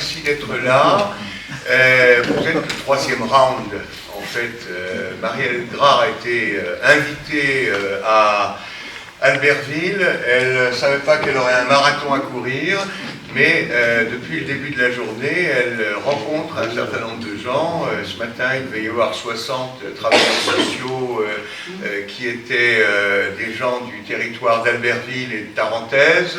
merci d'être là. Vous êtes le troisième round. En fait, Marie-Hélène Grard a été invitée à Albertville. Elle ne savait pas qu'elle aurait un marathon à courir, mais depuis le début de la journée, elle rencontre un certain nombre de gens. Ce matin, il devait y avoir 60 travailleurs sociaux qui étaient des gens du territoire d'Albertville et de Tarentaise.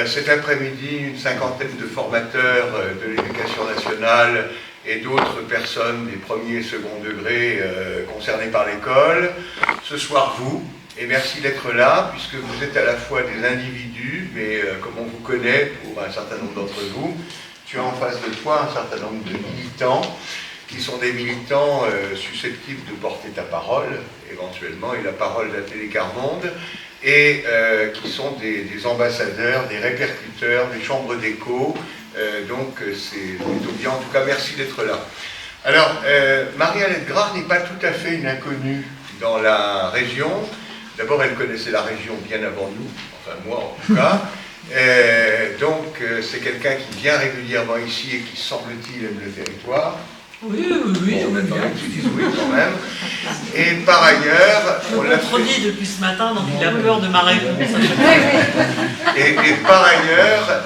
Cet après-midi, une cinquantaine de formateurs de l'éducation nationale et d'autres personnes des premiers et second degrés concernées par l'école. Ce soir, vous, et merci d'être là, puisque vous êtes à la fois des individus, mais comme on vous connaît, pour un certain nombre d'entre vous, tu as en face de toi un certain nombre de militants, qui sont des militants susceptibles de porter ta parole, éventuellement, et la parole d'Atelier Carmonde, et qui sont des ambassadeurs, des répercuteurs, des chambres d'écho, donc c'est plutôt bien. En tout cas, merci d'être là. Alors, Marie-Hélène Grard n'est pas tout à fait une inconnue dans la région. D'abord, elle connaissait la région bien avant nous, enfin moi en tout cas. Donc, c'est quelqu'un qui vient régulièrement ici et qui, semble-t-il, aime le territoire. Oui, on aime bien. Tu dis oui quand même. Et par ailleurs... On l'a contredit depuis ce matin, donc il a peur de ma réponse. Et par ailleurs,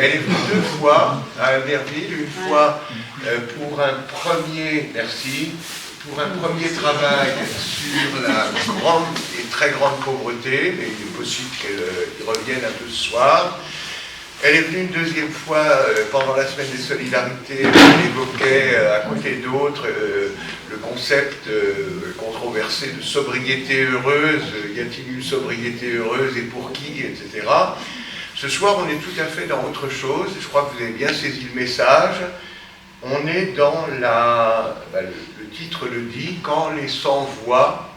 elle est venue 2 fois à Albertville, une fois pour un premier, pour un premier travail sur la grande et très grande pauvreté, mais il est possible qu'elle revienne un peu ce soir. Elle est venue une 2e fois pendant la semaine des solidarités. Elle évoquait à côté d'autres le concept controversé de sobriété heureuse. Y a-t-il une sobriété heureuse et pour qui, etc. Ce soir, on est tout à fait dans autre chose. Je crois que vous avez bien saisi le message. On est dans le titre le dit, quand les sans-voix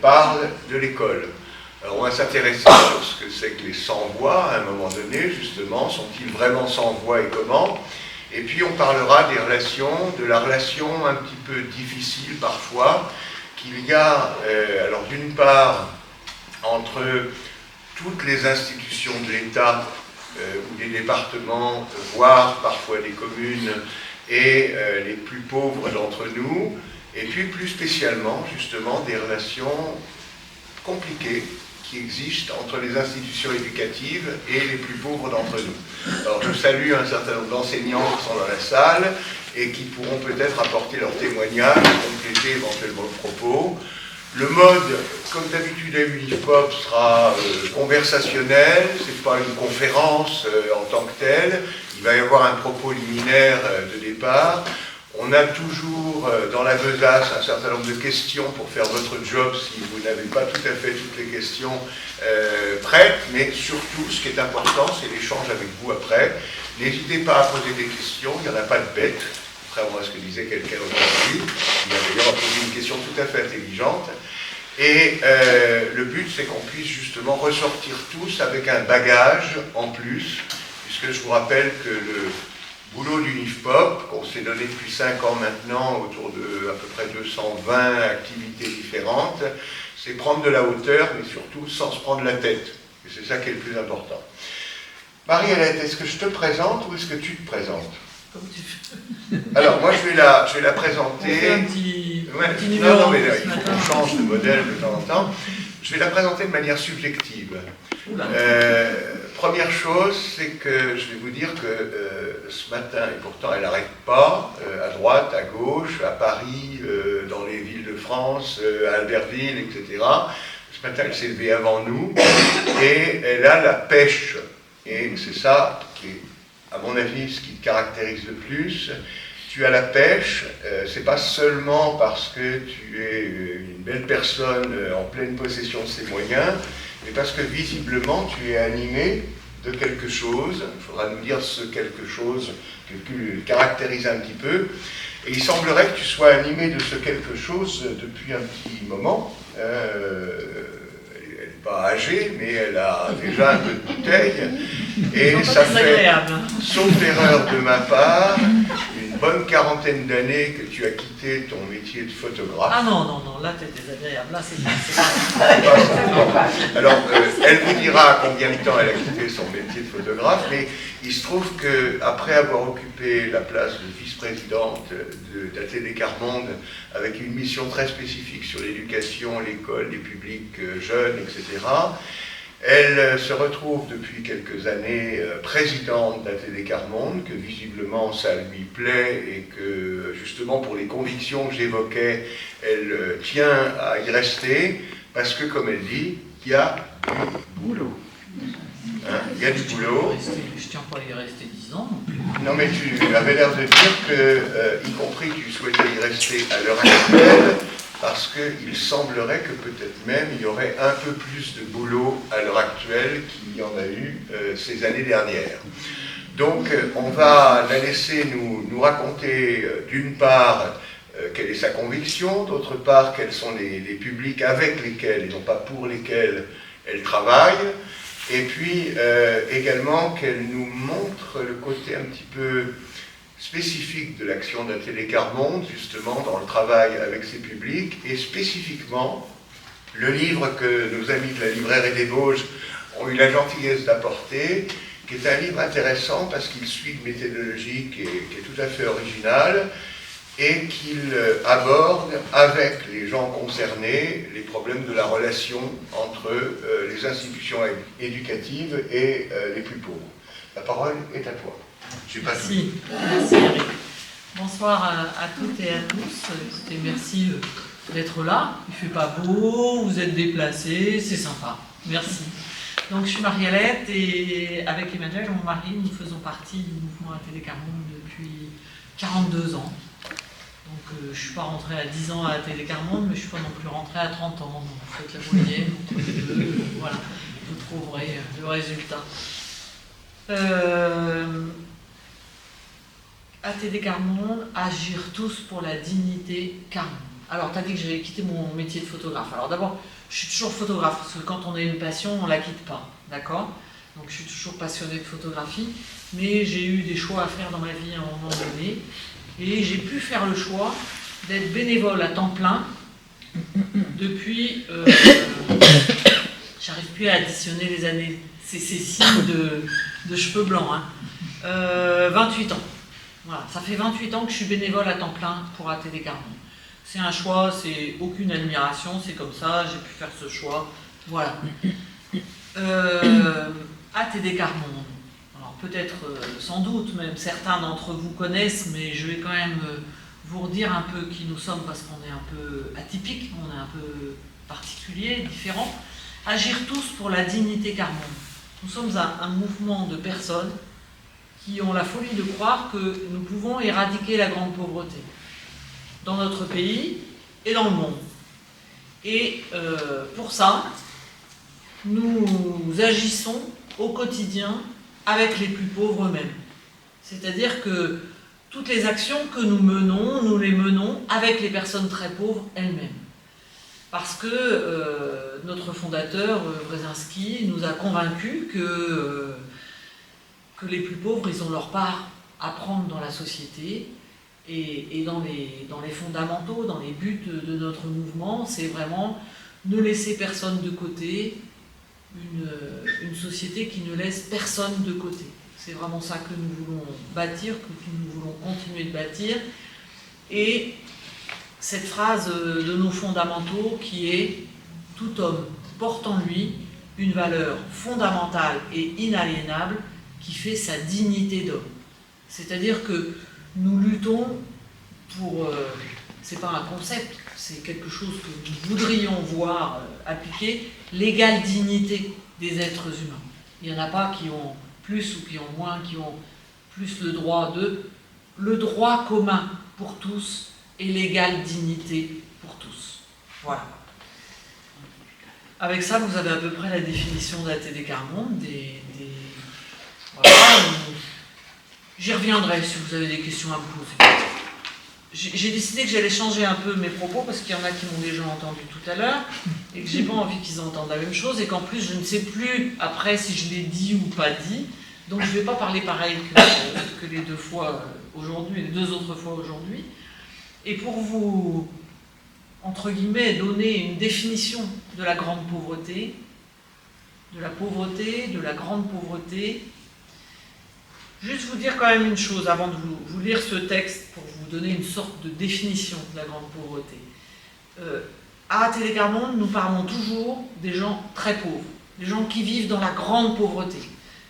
parlent de l'école. Alors on va s'intéresser sur ce que c'est que les sans-voix à un moment donné, justement. Sont-ils vraiment sans-voix et comment? Et puis on parlera des relations, de la relation un petit peu difficile parfois qu'il y a, alors d'une part, entre toutes les institutions de l'État ou des départements, voire parfois des communes, et les plus pauvres d'entre nous, et puis plus spécialement, justement, des relations compliquées qui existent entre les institutions éducatives et les plus pauvres d'entre nous. Alors je salue un certain nombre d'enseignants qui sont dans la salle et qui pourront peut-être apporter leur témoignage, compléter éventuellement le propos. Le mode, comme d'habitude à Unifpop, sera conversationnel, c'est pas une conférence en tant que telle, il va y avoir un propos liminaire de départ. On a toujours dans la besace un certain nombre de questions pour faire votre job si vous n'avez pas tout à fait toutes les questions prêtes, mais surtout ce qui est important c'est l'échange avec vous après. N'hésitez pas à poser des questions, il n'y en a pas de bêtes, contrairement à ce que disait quelqu'un aujourd'hui, il a d'ailleurs posé une question tout à fait intelligente. Et le but c'est qu'on puisse justement ressortir tous avec un bagage en plus, puisque je vous rappelle que le boulot d'Unifpop, qu'on s'est donné depuis 5 ans maintenant, autour de à peu près 220 activités différentes, c'est prendre de la hauteur, mais surtout sans se prendre la tête. Et c'est ça qui est le plus important. Marie-Hélène, est-ce que je te présente ou est-ce que tu te présentes? Comme tu veux. Alors, moi, je vais la présenter. On fait un petit numéro. Non, mais il faut qu'on change de modèle de temps en temps. Je vais la présenter de manière subjective. Première chose, c'est que je vais vous dire que ce matin, et pourtant elle n'arrête pas, à droite, à gauche, à Paris, dans les villes de France, à Albertville, etc. Ce matin, elle s'est levée avant nous, et elle a la pêche. Et c'est ça qui est, à mon avis, ce qui te caractérise le plus. Tu as la pêche, c'est pas seulement parce que tu es une belle personne en pleine possession de ses moyens, mais parce que visiblement tu es animé de quelque chose. Il faudra nous dire ce quelque chose que tu caractérises un petit peu. Et il semblerait que tu sois animé de ce quelque chose depuis un petit moment. Elle n'est pas âgée, mais elle a déjà un peu de bouteille. Et ça fait, sauf erreur de ma part, une bonne quarantaine d'années que tu as quitté ton métier de photographe. Ah non, non, non, là t'es désagréable, là c'est Alors, elle vous dira combien de temps elle a quitté son métier de photographe, mais il se trouve qu'après avoir occupé la place de vice-présidente d'ATD Quart Monde, avec une mission très spécifique sur l'éducation, l'école, les publics jeunes, etc., elle se retrouve depuis quelques années présidente d'ATD Quart Monde, que visiblement ça lui plaît et que justement pour les convictions que j'évoquais, elle tient à y rester parce que, comme elle dit, il y a du boulot. Hein, il y a du boulot. Je tiens pas à y rester 10 ans non plus. Non mais tu avais l'air de dire que, y compris tu souhaitais y rester à l'heure actuelle, parce qu'il semblerait que peut-être même il y aurait un peu plus de boulot à l'heure actuelle qu'il y en a eu ces années dernières. Donc on va la laisser nous raconter d'une part quelle est sa conviction, d'autre part quels sont les publics avec lesquels et non pas pour lesquels elle travaille, et puis également qu'elle nous montre le côté un petit peu spécifique de l'action d'ATD Quart Monde, justement dans le travail avec ses publics, et spécifiquement le livre que nos amis de la librairie des Vosges ont eu la gentillesse d'apporter, qui est un livre intéressant parce qu'il suit une méthodologie qui est tout à fait originale et qu'il aborde avec les gens concernés les problèmes de la relation entre les institutions éducatives et les plus pauvres. La parole est à toi. Merci. Merci Eric. Bonsoir à toutes et à tous. Écoutez, merci d'être là. Il ne fait pas beau, vous êtes déplacés, c'est sympa. Merci. Donc je suis Marialette et avec Emmanuel, mon mari, nous faisons partie du mouvement ATD Quart Monde depuis 42 ans. Donc je ne suis pas rentrée à 10 ans à ATD Quart Monde, mais je ne suis pas non plus rentrée à 30 ans. Donc faites la moyenne, entre les deux, voilà, vous trouverez le résultat. ATD Quart Monde, agir tous pour la dignité Quart Monde. Alors, tu as dit que j'avais quitté mon métier de photographe. Alors d'abord, je suis toujours photographe, parce que quand on a une passion, on ne la quitte pas, d'accord? Donc je suis toujours passionnée de photographie, mais j'ai eu des choix à faire dans ma vie à un moment donné, et j'ai pu faire le choix d'être bénévole à temps plein depuis... j'arrive plus à additionner les années, c'est ces signes de cheveux blancs, hein. 28 ans. Voilà, ça fait 28 ans que je suis bénévole à temps plein pour ATD Quart Monde. C'est un choix, c'est aucune admiration, c'est comme ça, j'ai pu faire ce choix. Voilà. ATD Quart Monde. Alors peut-être, sans doute, même certains d'entre vous connaissent, mais je vais quand même vous redire un peu qui nous sommes parce qu'on est un peu atypique, on est un peu particulier, différent. Agir tous pour la dignité Quart Monde. Nous sommes un mouvement de personnes qui ont la folie de croire que nous pouvons éradiquer la grande pauvreté dans notre pays et dans le monde. Et pour ça, nous agissons au quotidien avec les plus pauvres eux-mêmes. C'est-à-dire que toutes les actions que nous menons, nous les menons avec les personnes très pauvres elles-mêmes. Parce que notre fondateur, Brzezinski, nous a convaincus que les plus pauvres, ils ont leur part à prendre dans la société et dans les fondamentaux, dans les buts de notre mouvement, c'est vraiment ne laisser personne de côté, une société qui ne laisse personne de côté. C'est vraiment ça que nous voulons bâtir, que nous voulons continuer de bâtir. Et cette phrase de nos fondamentaux qui est « Tout homme porte en lui une valeur fondamentale et inaliénable qui fait sa dignité d'homme ». C'est-à-dire que nous luttons pour... c'est pas un concept, c'est quelque chose que nous voudrions voir appliquer, l'égale dignité des êtres humains. Il n'y en a pas qui ont plus ou qui ont moins, qui ont plus le droit le droit commun pour tous et l'égale dignité pour tous. Voilà. Avec ça, vous avez à peu près la définition d'ATD Quart Monde, voilà. J'y reviendrai si vous avez des questions à me poser. J'ai décidé que j'allais changer un peu mes propos parce qu'il y en a qui m'ont déjà entendu tout à l'heure et que j'ai pas envie qu'ils entendent la même chose et qu'en plus je ne sais plus après si je l'ai dit ou pas dit. Donc je ne vais pas parler pareil que les deux fois aujourd'hui, les deux autres fois aujourd'hui. Et pour vous, entre guillemets, donner une définition de la grande pauvreté, de la pauvreté, de la grande pauvreté, juste vous dire quand même une chose avant de vous lire ce texte pour vous donner une sorte de définition de la grande pauvreté. À Télécarmonde, nous parlons toujours des gens très pauvres, des gens qui vivent dans la grande pauvreté.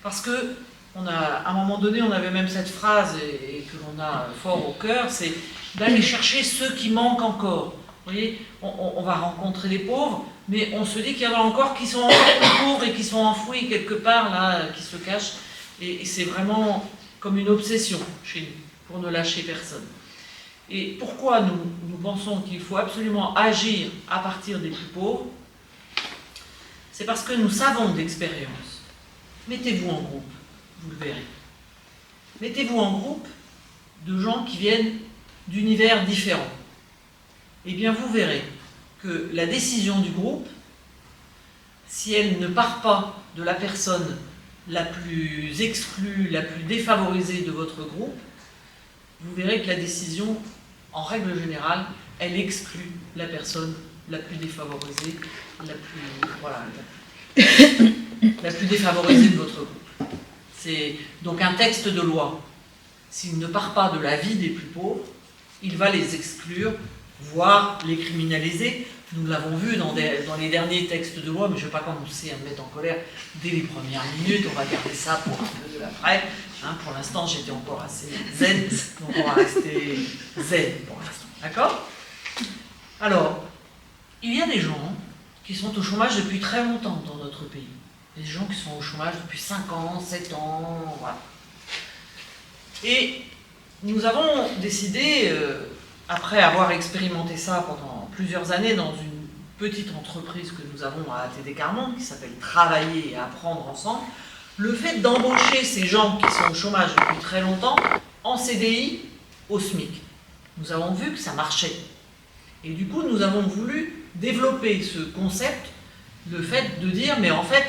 Parce que, à un moment donné, on avait même cette phrase, et que l'on a fort au cœur, c'est d'aller chercher ceux qui manquent encore. Vous voyez, on va rencontrer les pauvres, mais on se dit qu'il y en a encore qui sont encore plus pauvres et qui sont enfouis quelque part, là, qui se cachent. Et c'est vraiment comme une obsession chez nous, pour ne lâcher personne. Et pourquoi nous pensons qu'il faut absolument agir à partir des plus pauvres? C'est parce que nous savons d'expérience. Mettez-vous en groupe, vous le verrez. Mettez-vous en groupe de gens qui viennent d'univers différents. Eh bien, vous verrez que la décision du groupe, si elle ne part pas de la personne la plus exclue, la plus défavorisée de votre groupe, vous verrez que la décision, en règle générale, elle exclut la personne la plus défavorisée, la plus défavorisée de votre groupe. C'est donc un texte de loi. S'il ne part pas de la vie des plus pauvres, il va les exclure, voire les criminaliser. Nous l'avons vu dans les derniers textes de loi, mais je ne vais pas commencer à me mettre en colère dès les premières minutes, on va garder ça pour un peu de l'après. Pour l'instant, j'étais encore assez zen, donc on va rester zen pour l'instant. D'accord? Alors, il y a des gens qui sont au chômage depuis très longtemps dans notre pays. Des gens qui sont au chômage depuis 5 ans, 7 ans, voilà. Et nous avons décidé, après avoir expérimenté ça pendant plusieurs années dans une petite entreprise que nous avons à Télécarmonde, qui s'appelle Travailler et apprendre ensemble, le fait d'embaucher ces gens qui sont au chômage depuis très longtemps en CDI au SMIC. Nous avons vu que ça marchait. Et du coup, nous avons voulu développer ce concept, le fait de dire, mais en fait,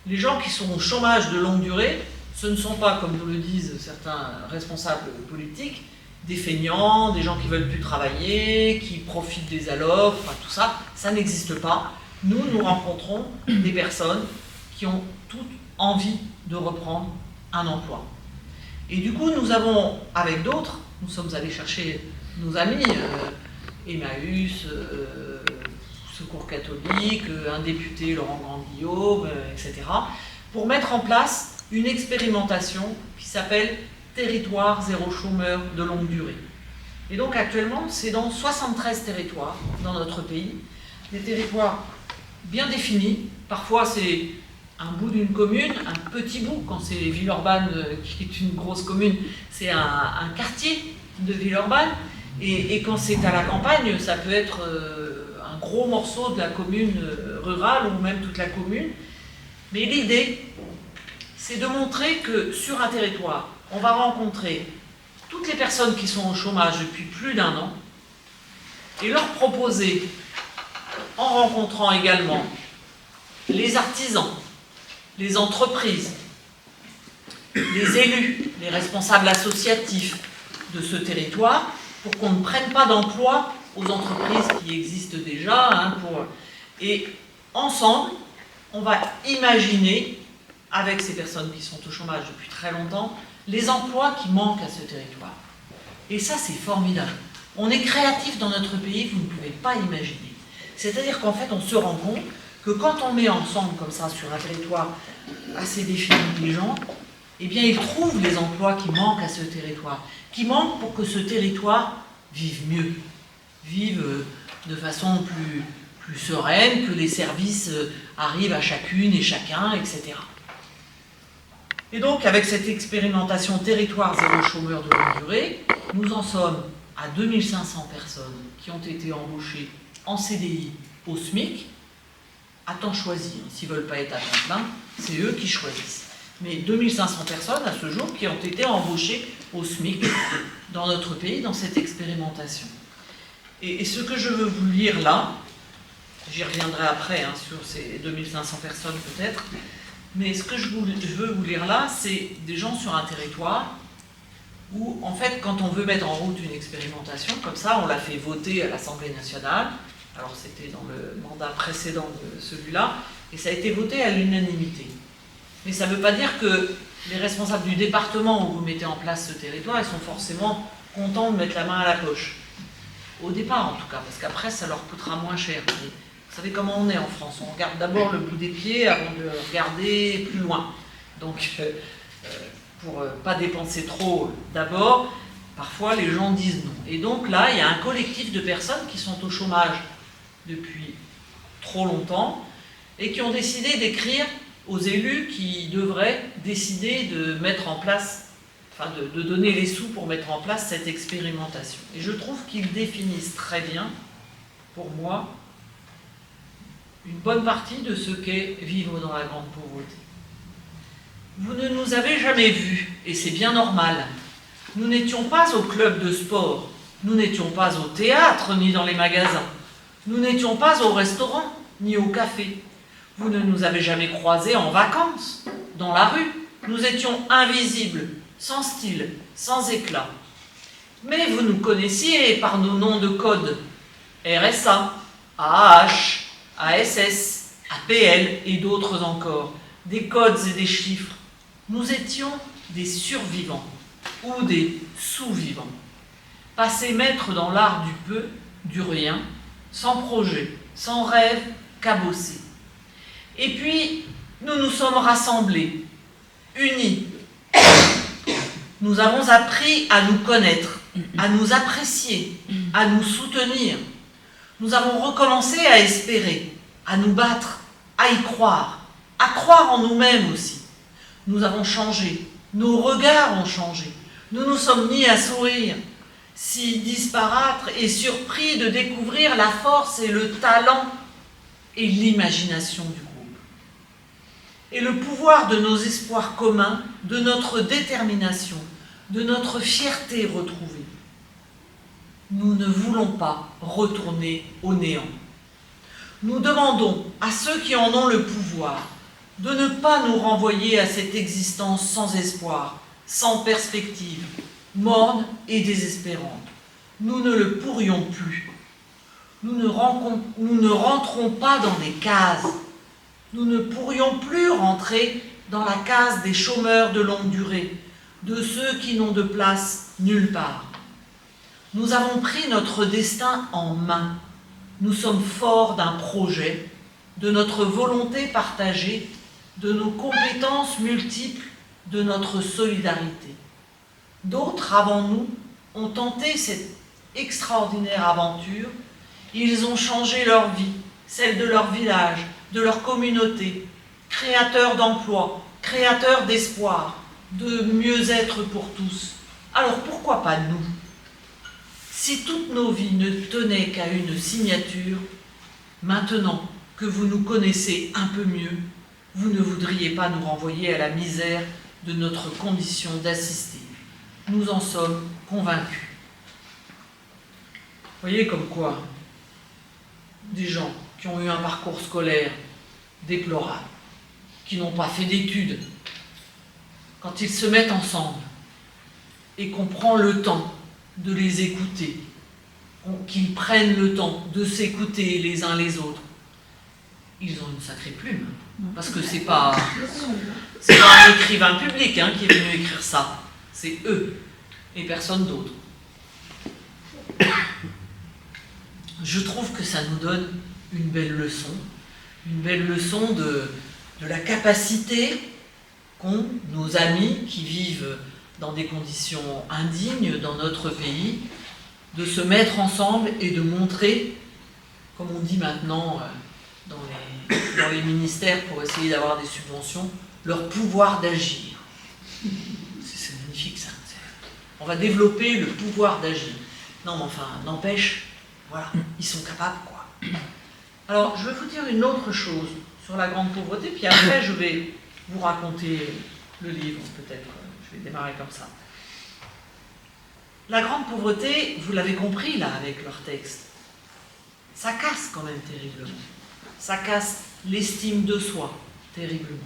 les gens qui sont au chômage de longue durée, ce ne sont pas, comme nous le disent certains responsables politiques, des feignants, des gens qui ne veulent plus travailler, qui profitent des allofs, enfin tout ça, ça n'existe pas. Nous rencontrons des personnes qui ont toutes envie de reprendre un emploi. Et du coup, nous avons, avec d'autres, nous sommes allés chercher nos amis, Emmaüs, Secours catholique, un député, Laurent Grand-Guillaume, etc., pour mettre en place une expérimentation qui s'appelle Territoire zéro chômeur de longue durée. Et donc actuellement, c'est dans 73 territoires dans notre pays, des territoires bien définis. Parfois, c'est un bout d'une commune, un petit bout, quand c'est Villeurbanne, qui est une grosse commune, c'est un quartier de Villeurbanne. Et quand c'est à la campagne, ça peut être un gros morceau de la commune rurale ou même toute la commune. Mais l'idée, c'est de montrer que sur un territoire, on va rencontrer toutes les personnes qui sont au chômage depuis plus d'1 an et leur proposer, en rencontrant également les artisans, les entreprises, les élus, les responsables associatifs de ce territoire, pour qu'on ne prenne pas d'emploi aux entreprises qui existent déjà. Et ensemble, on va imaginer, avec ces personnes qui sont au chômage depuis très longtemps, les emplois qui manquent à ce territoire. Et ça, c'est formidable. On est créatif dans notre pays, vous ne pouvez pas imaginer. C'est-à-dire qu'en fait, on se rend compte que quand on met ensemble comme ça sur un territoire assez défini des gens, eh bien, ils trouvent les emplois qui manquent à ce territoire, qui manquent pour que ce territoire vive mieux, vive de façon plus sereine, que les services arrivent à chacune et chacun, etc. Et donc, avec cette expérimentation Territoire zéro chômeur de longue durée, nous en sommes à 2500 personnes qui ont été embauchées en CDI au SMIC, à temps choisi. S'ils ne veulent pas être à temps plein, c'est eux qui choisissent. Mais 2500 personnes à ce jour qui ont été embauchées au SMIC dans notre pays, dans cette expérimentation. Et ce que je veux vous lire là, j'y reviendrai après sur ces 2500 personnes peut-être, Mais ce que je veux vous lire là, c'est des gens sur un territoire où, en fait, quand on veut mettre en route une expérimentation, comme ça, on l'a fait voter à l'Assemblée nationale. Alors, c'était dans le mandat précédent de celui-là, et ça a été voté à l'unanimité. Mais ça ne veut pas dire que les responsables du département où vous mettez en place ce territoire, ils sont forcément contents de mettre la main à la poche. Au départ, en tout cas, parce qu'après, ça leur coûtera moins cher. Mais vous savez comment on est en France, on regarde d'abord le bout des pieds avant de regarder plus loin. Donc, pour pas dépenser trop d'abord, parfois les gens disent non. Et donc là, il y a un collectif de personnes qui sont au chômage depuis trop longtemps et qui ont décidé d'écrire aux élus qui devraient décider de mettre en place, enfin de donner les sous pour mettre en place cette expérimentation. Et je trouve qu'ils définissent très bien, pour moi, une bonne partie de ce qu'est vivre dans la grande pauvreté. Vous ne nous avez jamais vus, et c'est bien normal. Nous n'étions pas au club de sport, nous n'étions pas au théâtre, ni dans les magasins. Nous n'étions pas au restaurant, ni au café. Vous ne nous avez jamais croisés en vacances, dans la rue. Nous étions invisibles, sans style, sans éclat. Mais vous nous connaissiez par nos noms de code. RSA, AAH, ASS, APL et d'autres encore. Des codes et des chiffres. Nous étions des survivants ou des sous-vivants. Passés maîtres dans l'art du peu, du rien, sans projet, sans rêve, cabossés. Et puis, nous nous sommes rassemblés, unis. Nous avons appris à nous connaître, à nous apprécier, à nous soutenir. Nous avons recommencé à espérer, à nous battre, à y croire, à croire en nous-mêmes aussi. Nous avons changé, nos regards ont changé. Nous nous sommes mis à sourire, si disparâtres et surpris de découvrir la force et le talent et l'imagination du groupe. Et le pouvoir de nos espoirs communs, de notre détermination, de notre fierté retrouvée. Nous ne voulons pas retourner au néant. Nous demandons à ceux qui en ont le pouvoir de ne pas nous renvoyer à cette existence sans espoir, sans perspective, morne et désespérante. Nous ne le pourrions plus. Nous ne rentrons pas dans des cases. Nous ne pourrions plus rentrer dans la case des chômeurs de longue durée, de ceux qui n'ont de place nulle part. Nous avons pris notre destin en main. Nous sommes forts d'un projet, de notre volonté partagée, de nos compétences multiples, de notre solidarité. D'autres avant nous ont tenté cette extraordinaire aventure. Ils ont changé leur vie, celle de leur village, de leur communauté, créateurs d'emplois, créateurs d'espoir, de mieux-être pour tous. Alors pourquoi pas nous? Si toutes nos vies ne tenaient qu'à une signature, maintenant que vous nous connaissez un peu mieux, vous ne voudriez pas nous renvoyer à la misère de notre condition d'assistés. Nous en sommes convaincus. Voyez comme quoi, des gens qui ont eu un parcours scolaire déplorable, qui n'ont pas fait d'études, quand ils se mettent ensemble et qu'on prend le temps de les écouter, qu'ils prennent le temps de s'écouter les uns les autres, ils ont une sacrée plume. Parce que c'est pas un écrivain public qui est venu écrire ça. C'est eux et personne d'autre. Je trouve que ça nous donne une belle leçon de la capacité qu'ont nos amis qui vivent dans des conditions indignes dans notre pays, de se mettre ensemble et de montrer, comme on dit maintenant dans les ministères pour essayer d'avoir des subventions, leur pouvoir d'agir. C'est magnifique ça. On va développer le pouvoir d'agir. Non mais enfin, n'empêche, voilà, ils sont capables quoi. Alors, je vais vous dire une autre chose sur la grande pauvreté, puis après je vais vous raconter le livre peut-être. Je vais démarrer comme ça. La grande pauvreté, vous l'avez compris là avec leur texte, ça casse quand même terriblement. Ça casse l'estime de soi terriblement.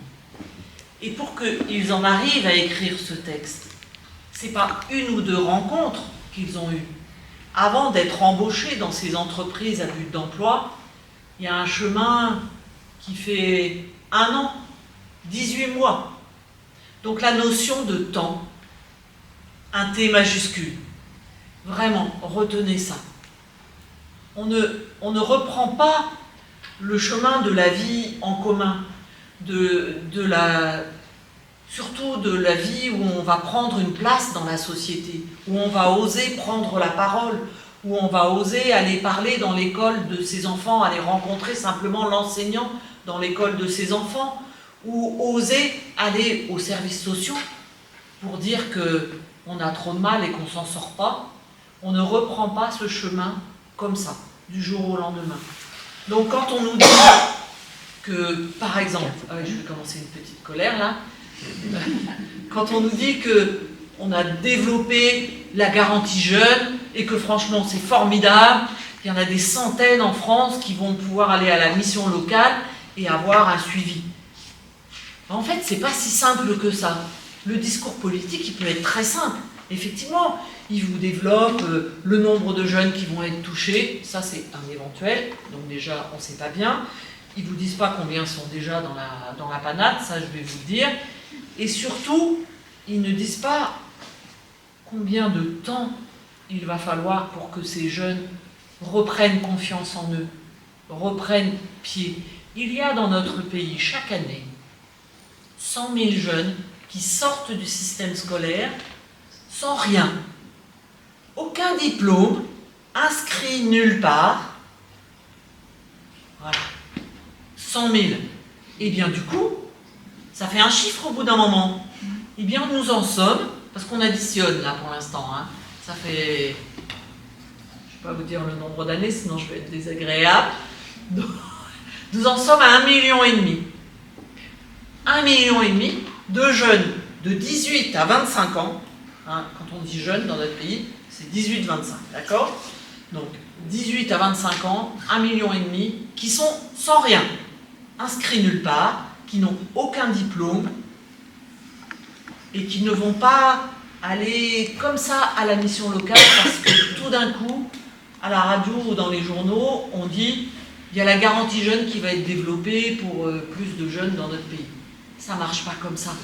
Et pour qu'ils en arrivent à écrire ce texte, c'est pas une ou deux rencontres qu'ils ont eues. Avant d'être embauchés dans ces entreprises à but d'emploi, il y a un chemin qui fait 1 an, 18 mois. Donc la notion de temps, un T majuscule, vraiment, retenez ça. On ne reprend pas le chemin de la vie en commun, surtout de la vie où on va prendre une place dans la société, où on va oser prendre la parole, où on va oser aller parler dans l'école de ses enfants, aller rencontrer simplement l'enseignant dans l'école de ses enfants, ou oser aller aux services sociaux pour dire qu'on a trop de mal et qu'on ne s'en sort pas. On ne reprend pas ce chemin comme ça, du jour au lendemain. Donc quand on nous dit que, par exemple, je vais commencer une petite colère là, quand on nous dit qu'on a développé la garantie jeune et que franchement c'est formidable, il y en a des centaines en France qui vont pouvoir aller à la mission locale et avoir un suivi. En fait, c'est pas si simple que ça. Le discours politique, il peut être très simple. Effectivement, il vous développe le nombre de jeunes qui vont être touchés, ça c'est un éventuel, donc déjà on ne sait pas bien. Ils ne vous disent pas combien sont déjà dans la panade, ça je vais vous le dire. Et surtout, ils ne disent pas combien de temps il va falloir pour que ces jeunes reprennent confiance en eux, reprennent pied. Il y a dans notre pays chaque année 100 000 jeunes qui sortent du système scolaire sans rien. Aucun diplôme, inscrit nulle part. Voilà. 100 000. Et bien du coup, ça fait un chiffre au bout d'un moment. Eh bien nous en sommes, parce qu'on additionne là pour l'instant, hein, ça fait, je ne vais pas vous dire le nombre d'années, sinon je vais être désagréable. Donc, nous en sommes à 1,5 million. 1,5 million de jeunes de 18 à 25 ans, hein, quand on dit jeunes dans notre pays, c'est 18-25, d'accord? Donc 18 à 25 ans, 1,5 million qui sont sans rien, inscrits nulle part, qui n'ont aucun diplôme et qui ne vont pas aller comme ça à la mission locale parce que tout d'un coup, à la radio ou dans les journaux, on dit il y a la garantie jeune qui va être développée pour plus de jeunes dans notre pays. Ça ne marche pas comme ça.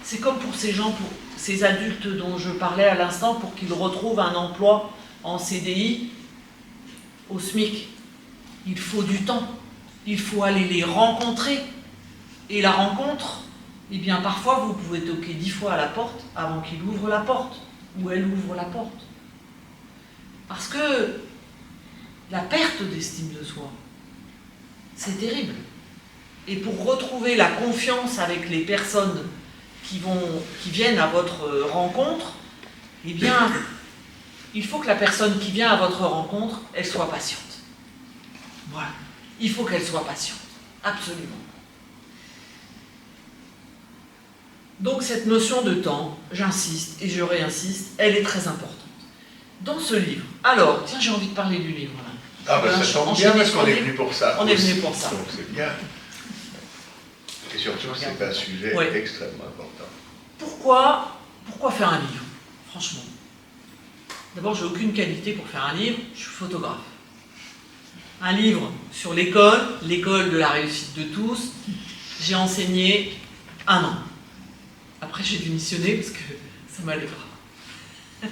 C'est comme pour ces gens, pour ces adultes dont je parlais à l'instant, pour qu'ils retrouvent un emploi en CDI au SMIC. Il faut du temps. Il faut aller les rencontrer. Et la rencontre, eh bien parfois vous pouvez toquer 10 fois à la porte avant qu'il ouvre la porte, ou elle ouvre la porte. Parce que la perte d'estime de soi, c'est terrible. Et pour retrouver la confiance avec les personnes qui viennent à votre rencontre, eh bien, il faut que la personne qui vient à votre rencontre, elle soit patiente. Voilà. Il faut qu'elle soit patiente. Absolument. Donc cette notion de temps, j'insiste et je réinsiste, elle est très importante. Dans ce livre, alors, tiens, j'ai envie de parler du livre. Là. Ah ben ça tombe bien parce qu'on est venu pour ça. On est venu pour ça. Donc c'est bien. Et surtout, c'est un sujet extrêmement important. Pourquoi faire un livre? Franchement. D'abord, j'ai aucune qualité pour faire un livre, je suis photographe. Un livre sur l'école de la réussite de tous, j'ai enseigné 1 an. Après, j'ai démissionné parce que ça m'allait pas.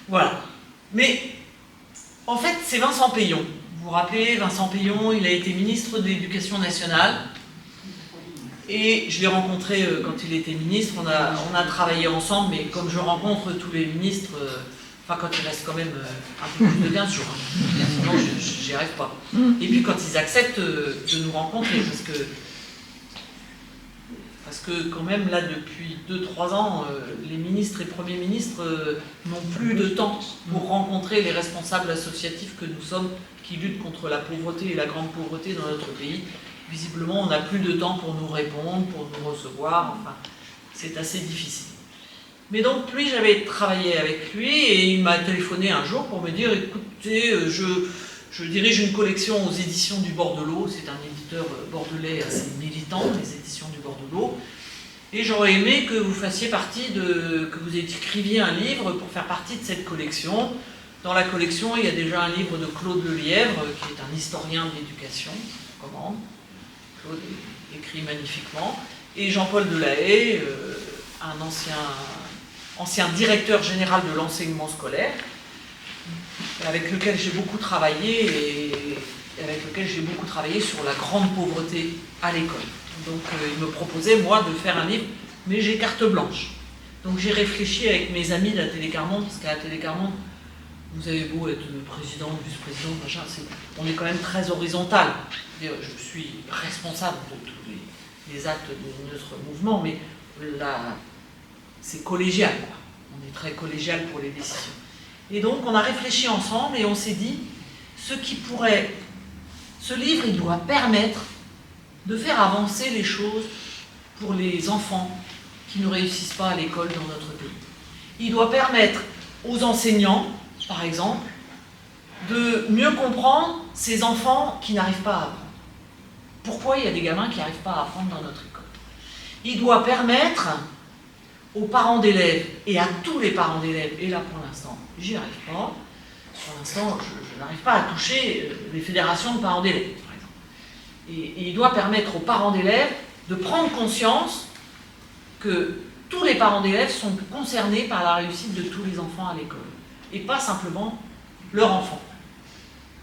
Voilà. Mais, en fait, c'est Vincent Peillon. Vous vous rappelez, Vincent Peillon, il a été ministre de l'Éducation nationale. Et je l'ai rencontré quand il était ministre. On a travaillé ensemble, mais comme je rencontre tous les ministres, enfin, quand il reste quand même un peu plus de 15 jours. Hein. Sinon, j'y arrive pas. Et puis, quand ils acceptent de nous rencontrer, parce que quand même, là, depuis 2-3 ans, les ministres et premiers ministres n'ont plus de temps pour rencontrer les responsables associatifs que nous sommes, qui luttent contre la pauvreté et la grande pauvreté dans notre pays. Visiblement, on n'a plus de temps pour nous répondre, pour nous recevoir, enfin, c'est assez difficile. Mais donc, j'avais travaillé avec lui et il m'a téléphoné un jour pour me dire « Écoutez, Je dirige une collection aux éditions du Bordelot, c'est un éditeur bordelais assez militant, les éditions du Bordelot. Et j'aurais aimé que vous fassiez partie que vous écriviez un livre pour faire partie de cette collection. Dans la collection, il y a déjà un livre de Claude Lelièvre, qui est un historien de l'éducation, je vous recommande. Claude écrit magnifiquement. Et Jean-Paul Delahaye, un ancien directeur général de l'enseignement scolaire, avec lequel j'ai beaucoup travaillé et avec lequel j'ai beaucoup travaillé sur la grande pauvreté à l'école. Donc il me proposait, moi, de faire un livre, mais j'ai carte blanche. Donc j'ai réfléchi avec mes amis de la Télé Carmonde, parce qu'à la Télé Carmonde, vous avez beau être président, vice-président, machin, on est quand même très horizontal. Je suis responsable de tous les actes de notre mouvement, mais là, c'est collégial, quoi. On est très collégial pour les décisions. Et donc on a réfléchi ensemble et on s'est dit, ce livre, il doit permettre de faire avancer les choses pour les enfants qui ne réussissent pas à l'école dans notre pays. Il doit permettre aux enseignants, par exemple, de mieux comprendre ces enfants qui n'arrivent pas à apprendre. Pourquoi il y a des gamins qui n'arrivent pas à apprendre dans notre école? Il doit permettre aux parents d'élèves et à tous les parents d'élèves, et là pour l'instant, j'y arrive pas, pour l'instant, je n'arrive pas à toucher les fédérations de parents d'élèves, par exemple. Et il doit permettre aux parents d'élèves de prendre conscience que tous les parents d'élèves sont concernés par la réussite de tous les enfants à l'école, et pas simplement leur enfant.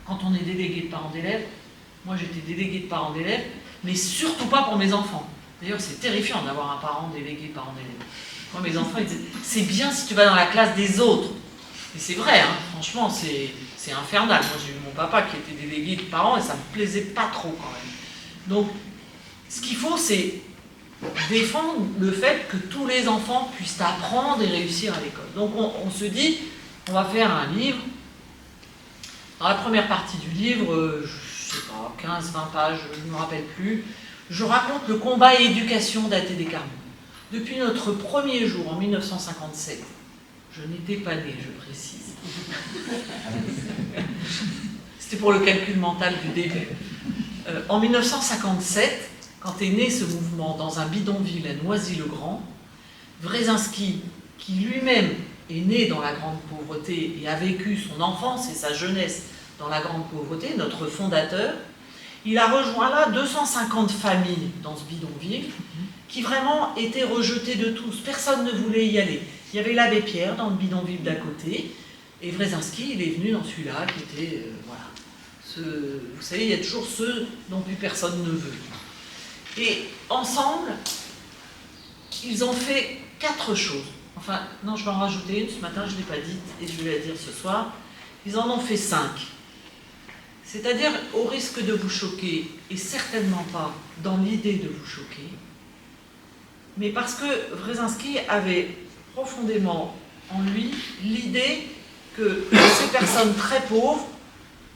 Quand on est délégué de parents d'élèves, moi j'étais délégué de parents d'élèves, mais surtout pas pour mes enfants. D'ailleurs, c'est terrifiant d'avoir un parent délégué de parents d'élèves. Moi, mes enfants, ils disaient, c'est bien si tu vas dans la classe des autres. Et c'est vrai, hein, franchement, c'est infernal. Moi, j'ai eu mon papa qui était délégué de parents et ça me plaisait pas trop quand même. Donc, ce qu'il faut, c'est défendre le fait que tous les enfants puissent apprendre et réussir à l'école. Donc, on se dit, on va faire un livre. Dans la première partie du livre, je sais pas, 15-20 pages, je ne me rappelle plus, je raconte le combat et éducation d'ATD Carmonde. Depuis notre premier jour, en 1957, je n'étais pas née, je précise. C'était pour le calcul mental du début. En 1957, quand est né ce mouvement dans un bidonville à Noisy-le-Grand, Wresinski, qui lui-même est né dans la grande pauvreté et a vécu son enfance et sa jeunesse dans la grande pauvreté, notre fondateur, il a rejoint là 250 familles dans ce bidonville qui vraiment étaient rejetées de tous. Personne ne voulait y aller. Il y avait l'abbé Pierre dans le bidonville d'à côté, et Wresinski, il est venu dans celui-là qui était, voilà. Vous savez, il y a toujours ceux dont plus personne ne veut. Et ensemble, ils ont fait 4 choses. Enfin, non, je vais en rajouter une, ce matin je ne l'ai pas dite, et je vais la dire ce soir. Ils en ont fait 5. C'est-à-dire, au risque de vous choquer, et certainement pas dans l'idée de vous choquer, mais parce que Wresinski avait profondément en lui l'idée que ces personnes très pauvres,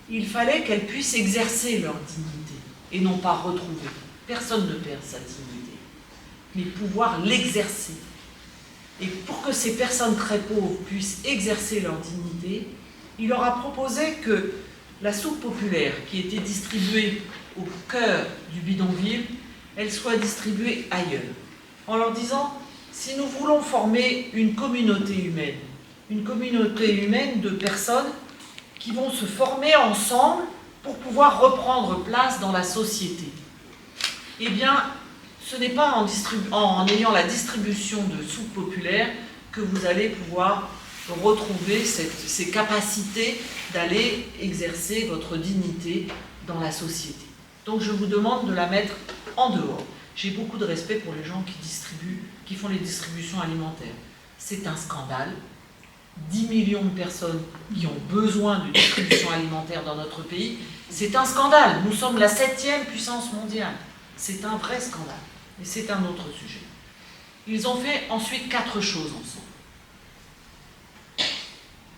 il fallait qu'elles puissent exercer leur dignité, et non pas retrouver. Personne ne perd sa dignité, mais pouvoir l'exercer. Et pour que ces personnes très pauvres puissent exercer leur dignité, il leur a proposé que la soupe populaire qui était distribuée au cœur du bidonville, elle soit distribuée ailleurs. En leur disant, si nous voulons former une communauté humaine de personnes qui vont se former ensemble pour pouvoir reprendre place dans la société, eh bien, ce n'est pas en ayant la distribution de soupe populaire que vous allez pouvoir retrouver ces capacités d'aller exercer votre dignité dans la société. Donc je vous demande de la mettre en dehors. J'ai beaucoup de respect pour les gens qui font les distributions alimentaires. C'est un scandale. 10 millions de personnes qui ont besoin de distribution alimentaire dans notre pays, c'est un scandale. Nous sommes la 7e puissance mondiale. C'est un vrai scandale. Et c'est un autre sujet. Ils ont fait ensuite 4 choses ensemble.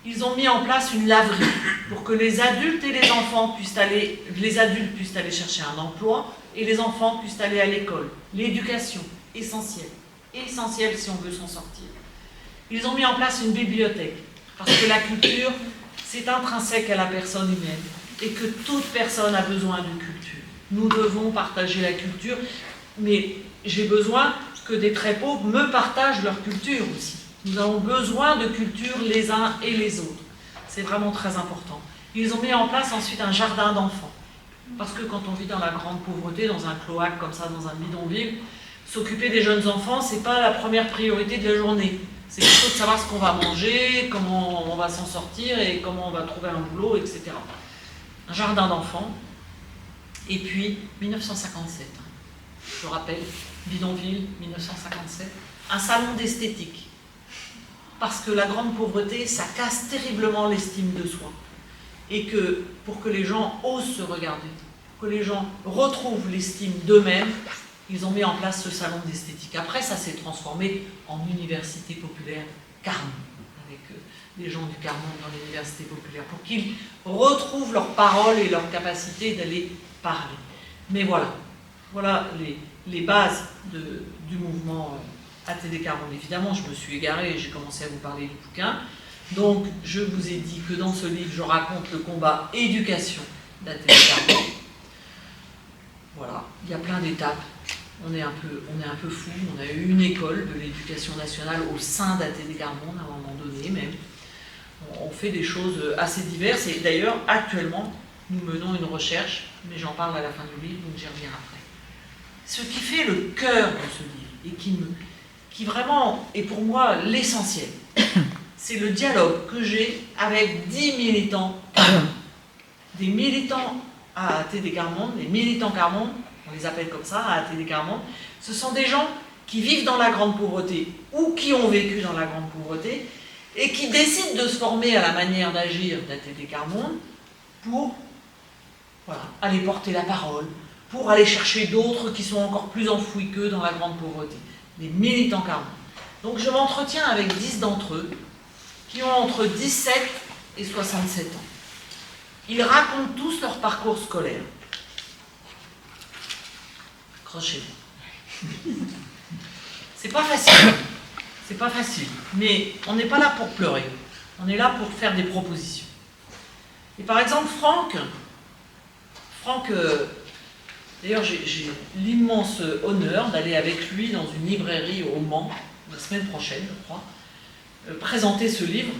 Ils ont mis en place une laverie pour que les adultes et les enfants les adultes puissent aller chercher un emploi et les enfants puissent aller à l'école. L'éducation, essentielle. Essentielle si on veut s'en sortir. Ils ont mis en place une bibliothèque parce que la culture, c'est intrinsèque à la personne humaine. et que toute personne a besoin d'une culture. Nous devons partager la culture, mais j'ai besoin que des très pauvres me partagent leur culture aussi. Nous avons besoin de culture les uns et les autres. C'est vraiment très important. Ils ont mis en place ensuite un jardin d'enfants. Parce que quand on vit dans la grande pauvreté, dans un cloaque comme ça, dans un bidonville, s'occuper des jeunes enfants, c'est pas la première priorité de la journée. C'est plutôt de savoir ce qu'on va manger, comment on va s'en sortir et comment on va trouver un boulot, etc. Un jardin d'enfants. Et puis, 1957, je rappelle, bidonville, 1957, un salon d'esthétique. Parce que la grande pauvreté, ça casse terriblement l'estime de soi. Et que pour que les gens osent se regarder, que les gens retrouvent l'estime d'eux-mêmes, ils ont mis en place ce salon d'esthétique. Après, ça s'est transformé en université populaire Carmont, avec des gens du Carmont dans l'université populaire, pour qu'ils retrouvent leur parole et leur capacité d'aller parler. Mais voilà, voilà les bases du mouvement ATD Carmont. Évidemment, je me suis égarée et j'ai commencé à vous parler du bouquin. Donc, je vous ai dit que dans ce livre, je raconte le combat éducation d'ATD Carmont. Voilà, il y a plein d'étapes. On est un peu fou. On a eu une école de l'éducation nationale au sein d'ATD Carmont à un moment donné même. On fait des choses assez diverses et d'ailleurs, actuellement, nous menons une recherche, mais j'en parle à la fin du livre, donc j'y reviens après. Ce qui fait le cœur de ce livre et qui vraiment est pour moi l'essentiel, c'est le dialogue que j'ai avec 10 militants Carmont. Des militants à ATD Carmont, des militants Carmont, on les appelle comme ça, à ATD Carmont, ce sont des gens qui vivent dans la grande pauvreté ou qui ont vécu dans la grande pauvreté et qui décident de se former à la manière d'agir d'ATD Carmont pour aller porter la parole, pour aller chercher d'autres qui sont encore plus enfouis qu'eux dans la grande pauvreté. Les militants Carmont. Donc je m'entretiens avec 10 d'entre eux qui ont entre 17 et 67 ans. Ils racontent tous leur parcours scolaire. Accrochez-vous. C'est pas facile. C'est pas facile. Mais on n'est pas là pour pleurer. On est là pour faire des propositions. Et par exemple, Franck, d'ailleurs j'ai l'immense honneur d'aller avec lui dans une librairie au Mans, la semaine prochaine, je crois, présenter ce livre,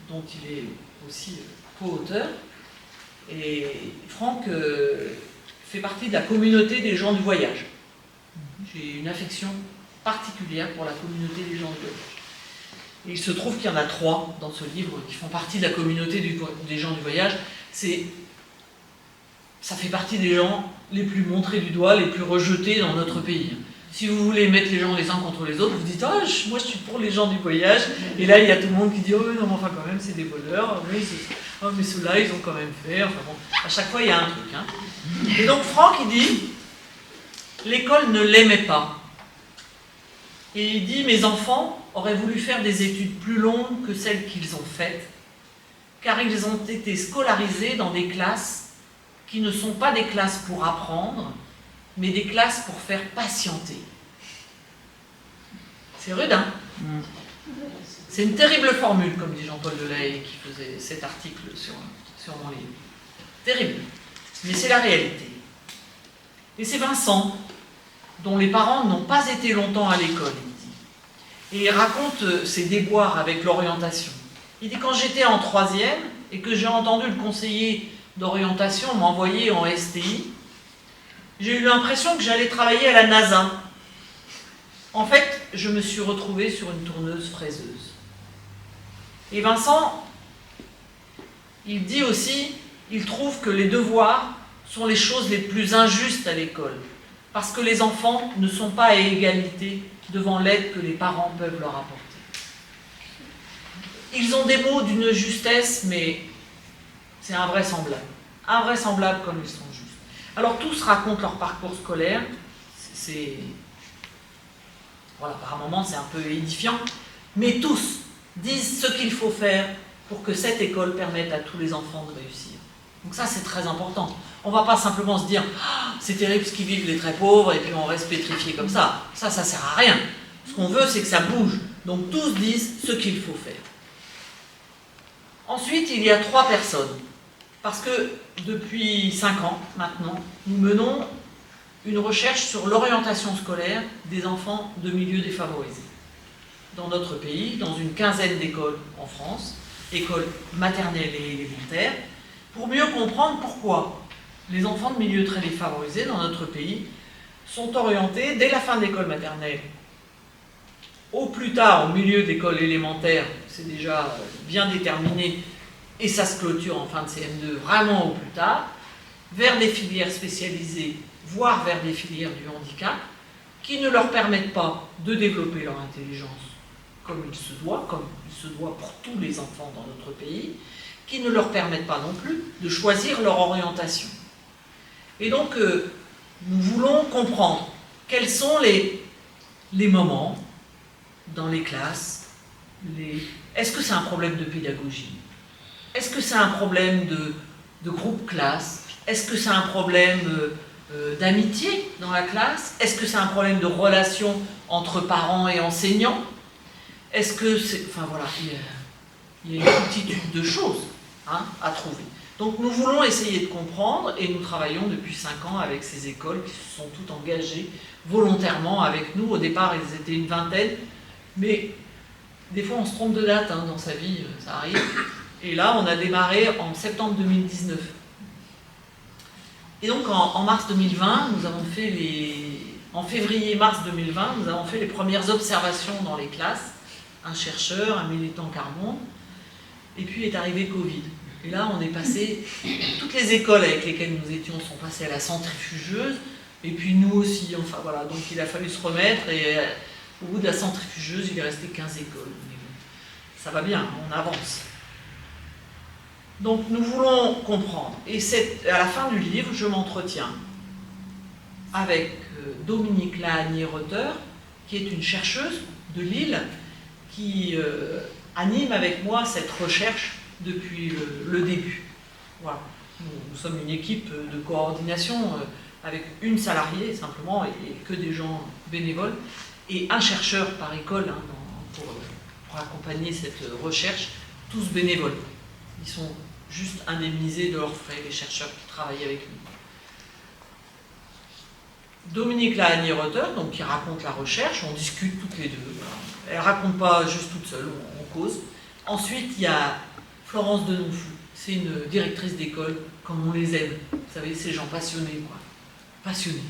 dont il est aussi co-auteur. Et Franck fait partie de la communauté des gens du voyage. J'ai une affection particulière pour la communauté des gens du voyage. Et il se trouve qu'il y en a 3 dans ce livre qui font partie de la communauté des gens du voyage. Ça fait partie des gens les plus montrés du doigt, les plus rejetés dans notre pays. Si vous voulez mettre les gens les uns contre les autres, vous dites « Ah, moi je suis pour les gens du voyage ». Et là, il y a tout le monde qui dit « Oh non, mais enfin quand même, c'est des voleurs. Oui, oh, mais ceux-là, ils ont quand même fait. » Enfin bon, à chaque fois, il y a un truc. Hein. Et donc Franck, il dit « L'école ne l'aimait pas. » Et il dit « Mes enfants auraient voulu faire des études plus longues que celles qu'ils ont faites, car ils ont été scolarisés dans des classes qui ne sont pas des classes pour apprendre, mais des classes pour faire patienter. » C'est rude, hein? C'est une terrible formule, comme dit Jean-Paul Delahaye, qui faisait cet article sur mon livre. Terrible. Mais c'est la réalité. Et c'est Vincent, dont les parents n'ont pas été longtemps à l'école, il dit. Et il raconte ses déboires avec l'orientation. Il dit, quand j'étais en 3e, et que j'ai entendu le conseiller d'orientation m'envoyer en STI, j'ai eu l'impression que j'allais travailler à la NASA. En fait, je me suis retrouvée sur une tourneuse fraiseuse. Et Vincent, il dit aussi, il trouve que les devoirs sont les choses les plus injustes à l'école, parce que les enfants ne sont pas à égalité devant l'aide que les parents peuvent leur apporter. Ils ont des mots d'une justesse, mais c'est invraisemblable. Invraisemblable comme ils sont justes. Alors tous racontent leur parcours scolaire. Voilà, par un moment c'est un peu édifiant, mais tous disent ce qu'il faut faire pour que cette école permette à tous les enfants de réussir. Donc ça c'est très important. On ne va pas simplement se dire ah, c'est terrible ce qu'ils vivent les très pauvres et puis on reste pétrifié comme ça. Ça sert à rien. Ce qu'on veut c'est que ça bouge. Donc tous disent ce qu'il faut faire. Ensuite il y a 3 personnes Parce que depuis 5 ans maintenant, nous menons une recherche sur l'orientation scolaire des enfants de milieux défavorisés. Dans notre pays, dans une quinzaine d'écoles en France, écoles maternelles et élémentaires, pour mieux comprendre pourquoi les enfants de milieux très défavorisés dans notre pays sont orientés dès la fin de l'école maternelle, au plus tard au milieu d'école élémentaire, c'est déjà bien déterminé, et ça se clôture en fin de CM2 vraiment au plus tard, vers des filières spécialisées, voire vers des filières du handicap, qui ne leur permettent pas de développer leur intelligence comme il se doit pour tous les enfants dans notre pays, qui ne leur permettent pas non plus de choisir leur orientation. Et donc, nous voulons comprendre quels sont les moments dans les classes. Est-ce que c'est un problème de pédagogie? Est-ce que c'est un problème de groupe classe? Est-ce que c'est un problème d'amitié dans la classe? Est-ce que c'est un problème de relation entre parents et enseignants? Est-ce que c'est... Enfin voilà, il y a une multitude de choses à trouver. Donc nous voulons essayer de comprendre et nous travaillons depuis 5 ans avec ces écoles qui se sont toutes engagées volontairement avec nous. Au départ, ils étaient une vingtaine, mais des fois on se trompe de date dans sa vie, ça arrive. Et là, on a démarré en septembre 2019. Et donc en mars 2020, nous avons fait en février-mars 2020, nous avons fait les premières observations dans les classes. Un chercheur, un militant Carmonde, et puis est arrivé Covid. Et là, on est passé, toutes les écoles avec lesquelles nous étions sont passées à la centrifugeuse, et puis nous aussi, enfin voilà, donc il a fallu se remettre, et au bout de la centrifugeuse, il est resté 15 écoles. Mais bon, ça va bien, on avance. Donc nous voulons comprendre, et à la fin du livre, je m'entretiens avec Dominique Lahanier-Reuter, qui est une chercheuse de Lille, qui anime avec moi cette recherche depuis le début. Voilà. Nous sommes une équipe de coordination avec une salariée simplement et que des gens bénévoles et un chercheur par école pour accompagner cette recherche, tous bénévoles. Ils sont juste indemnisés de leurs frais, les chercheurs qui travaillent avec nous. Dominique Lahanier-Reuter, donc qui raconte la recherche, on discute toutes les deux. Elle ne raconte pas juste toute seule, on cause. Ensuite, il y a Florence Denonfou, c'est une directrice d'école, comme on les aime. Vous savez, ces gens passionnés, quoi. Passionnés.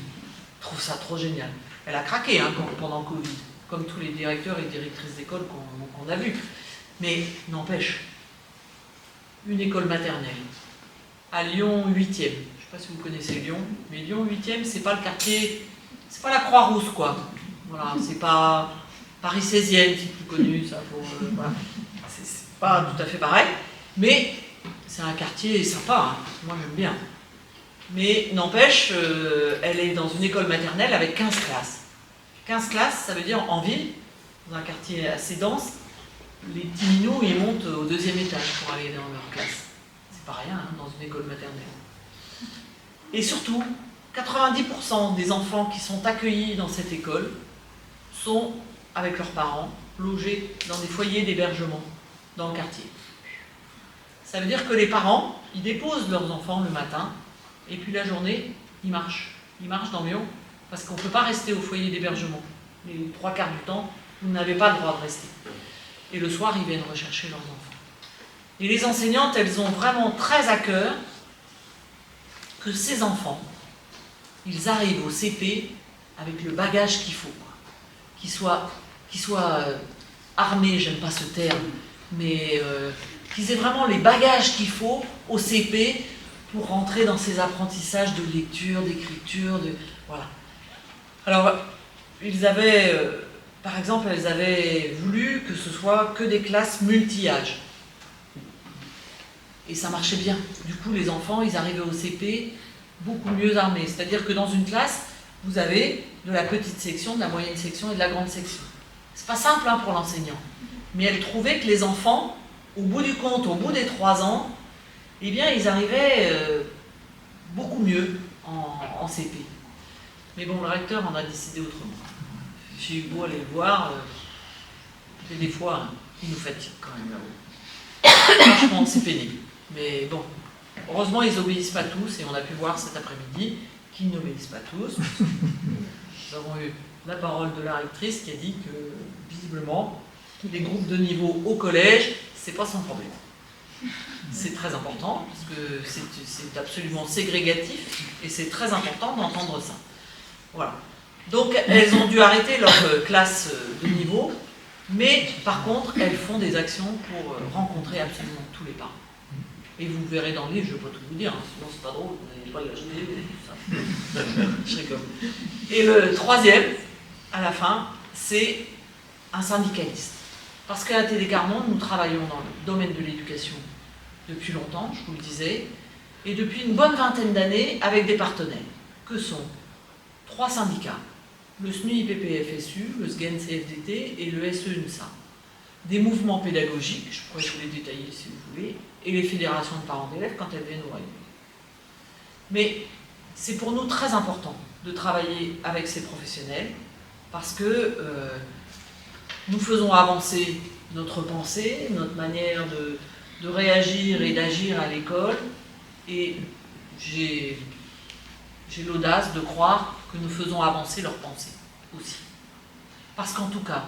Je trouve ça trop génial. Elle a craqué pendant Covid, comme tous les directeurs et directrices d'école qu'on a vus. Mais n'empêche, une école maternelle, à Lyon 8e. Je ne sais pas si vous connaissez Lyon, mais Lyon 8e, c'est pas le quartier, c'est pas la Croix-Rousse, quoi. Voilà, c'est pas Paris 16e, c'est plus connu, ça, voilà. C'est pas tout à fait pareil, mais c'est un quartier sympa, moi j'aime bien. Mais n'empêche, elle est dans une école maternelle avec 15 classes. 15 classes, ça veut dire en ville, dans un quartier assez dense, les petits minous, ils montent au 2e étage pour aller dans leur classe. C'est pas rien dans une école maternelle. Et surtout, 90% des enfants qui sont accueillis dans cette école sont, avec leurs parents, logés dans des foyers d'hébergement dans le quartier. Ça veut dire que les parents, ils déposent leurs enfants le matin, et puis la journée, ils marchent. Ils marchent dans Lyon, parce qu'on ne peut pas rester au foyer d'hébergement. Les 3/4 du temps, vous n'avez pas le droit de rester. Et le soir, ils viennent rechercher leurs enfants. Et les enseignantes, elles ont vraiment très à cœur que ces enfants, ils arrivent au CP avec le bagage qu'il faut, quoi. Qu'ils soient armés, j'aime pas ce terme, mais qu'ils aient vraiment les bagages qu'il faut au CP pour rentrer dans ces apprentissages de lecture, d'écriture, voilà. Alors, ils avaient, par exemple, elles avaient voulu que ce soit que des classes multi-âges. Et ça marchait bien. Du coup, les enfants, ils arrivaient au CP beaucoup mieux armés. C'est-à-dire que dans une classe, vous avez de la petite section, de la moyenne section et de la grande section. C'est pas simple pour l'enseignant. Mais elle trouvait que les enfants, au bout du compte, au bout des 3 ans, eh bien, ils arrivaient beaucoup mieux en CP. Mais bon, le recteur en a décidé autrement. J'ai eu beau aller le voir, et des fois, il nous fatigue quand même là-haut. Franchement, c'est pénible. Mais bon, heureusement, ils n'obéissent pas tous, et on a pu voir cet après-midi qu'ils n'obéissent pas tous. Nous avons eu la parole de la rectrice qui a dit que, visiblement, les groupes de niveau au collège, c'est pas son problème. C'est très important, parce que c'est absolument ségrégatif, et c'est très important d'entendre ça. Voilà. Donc, elles ont dû arrêter leur classe de niveau, mais par contre, elles font des actions pour rencontrer absolument tous les parents. Et vous verrez dans le livre, je ne vais pas tout vous dire, hein, sinon c'est pas drôle, vous n'allez pas l'acheter, je rigole. Et le troisième, à la fin, c'est un syndicaliste. Parce qu'à Télécarmonde, nous travaillons dans le domaine de l'éducation depuis longtemps, je vous le disais, et depuis une bonne vingtaine d'années avec des partenaires, que sont 3 syndicats, le SNU-IPP-FSU, le SGEN-CFDT et le SE-UNSA. Des mouvements pédagogiques, je pourrais vous les détailler si vous voulez, et les fédérations de parents d'élèves quand elles viennent nous réunir. Mais c'est pour nous très important de travailler avec ces professionnels parce que nous faisons avancer notre pensée, notre manière de réagir et d'agir à l'école, et j'ai l'audace de croire que nous faisons avancer leur pensée aussi. Parce qu'en tout cas,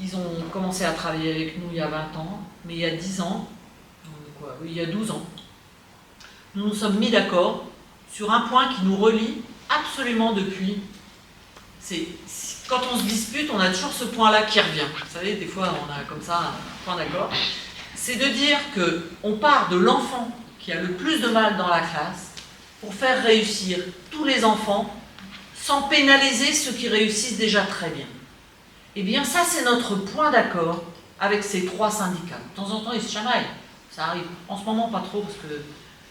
ils ont commencé à travailler avec nous il y a 20 ans, mais il y a 10 ans, il y a 12 ans, nous nous sommes mis d'accord sur un point qui nous relie absolument depuis. Quand on se dispute, on a toujours ce point-là qui revient. Vous savez, des fois, on a comme ça un point d'accord. C'est de dire qu'on part de l'enfant qui a le plus de mal dans la classe pour faire réussir tous les enfants sans pénaliser ceux qui réussissent déjà très bien. Eh bien, ça, c'est notre point d'accord avec ces 3 syndicats. De temps en temps, ils se chamaillent. Ça arrive. En ce moment, pas trop, parce que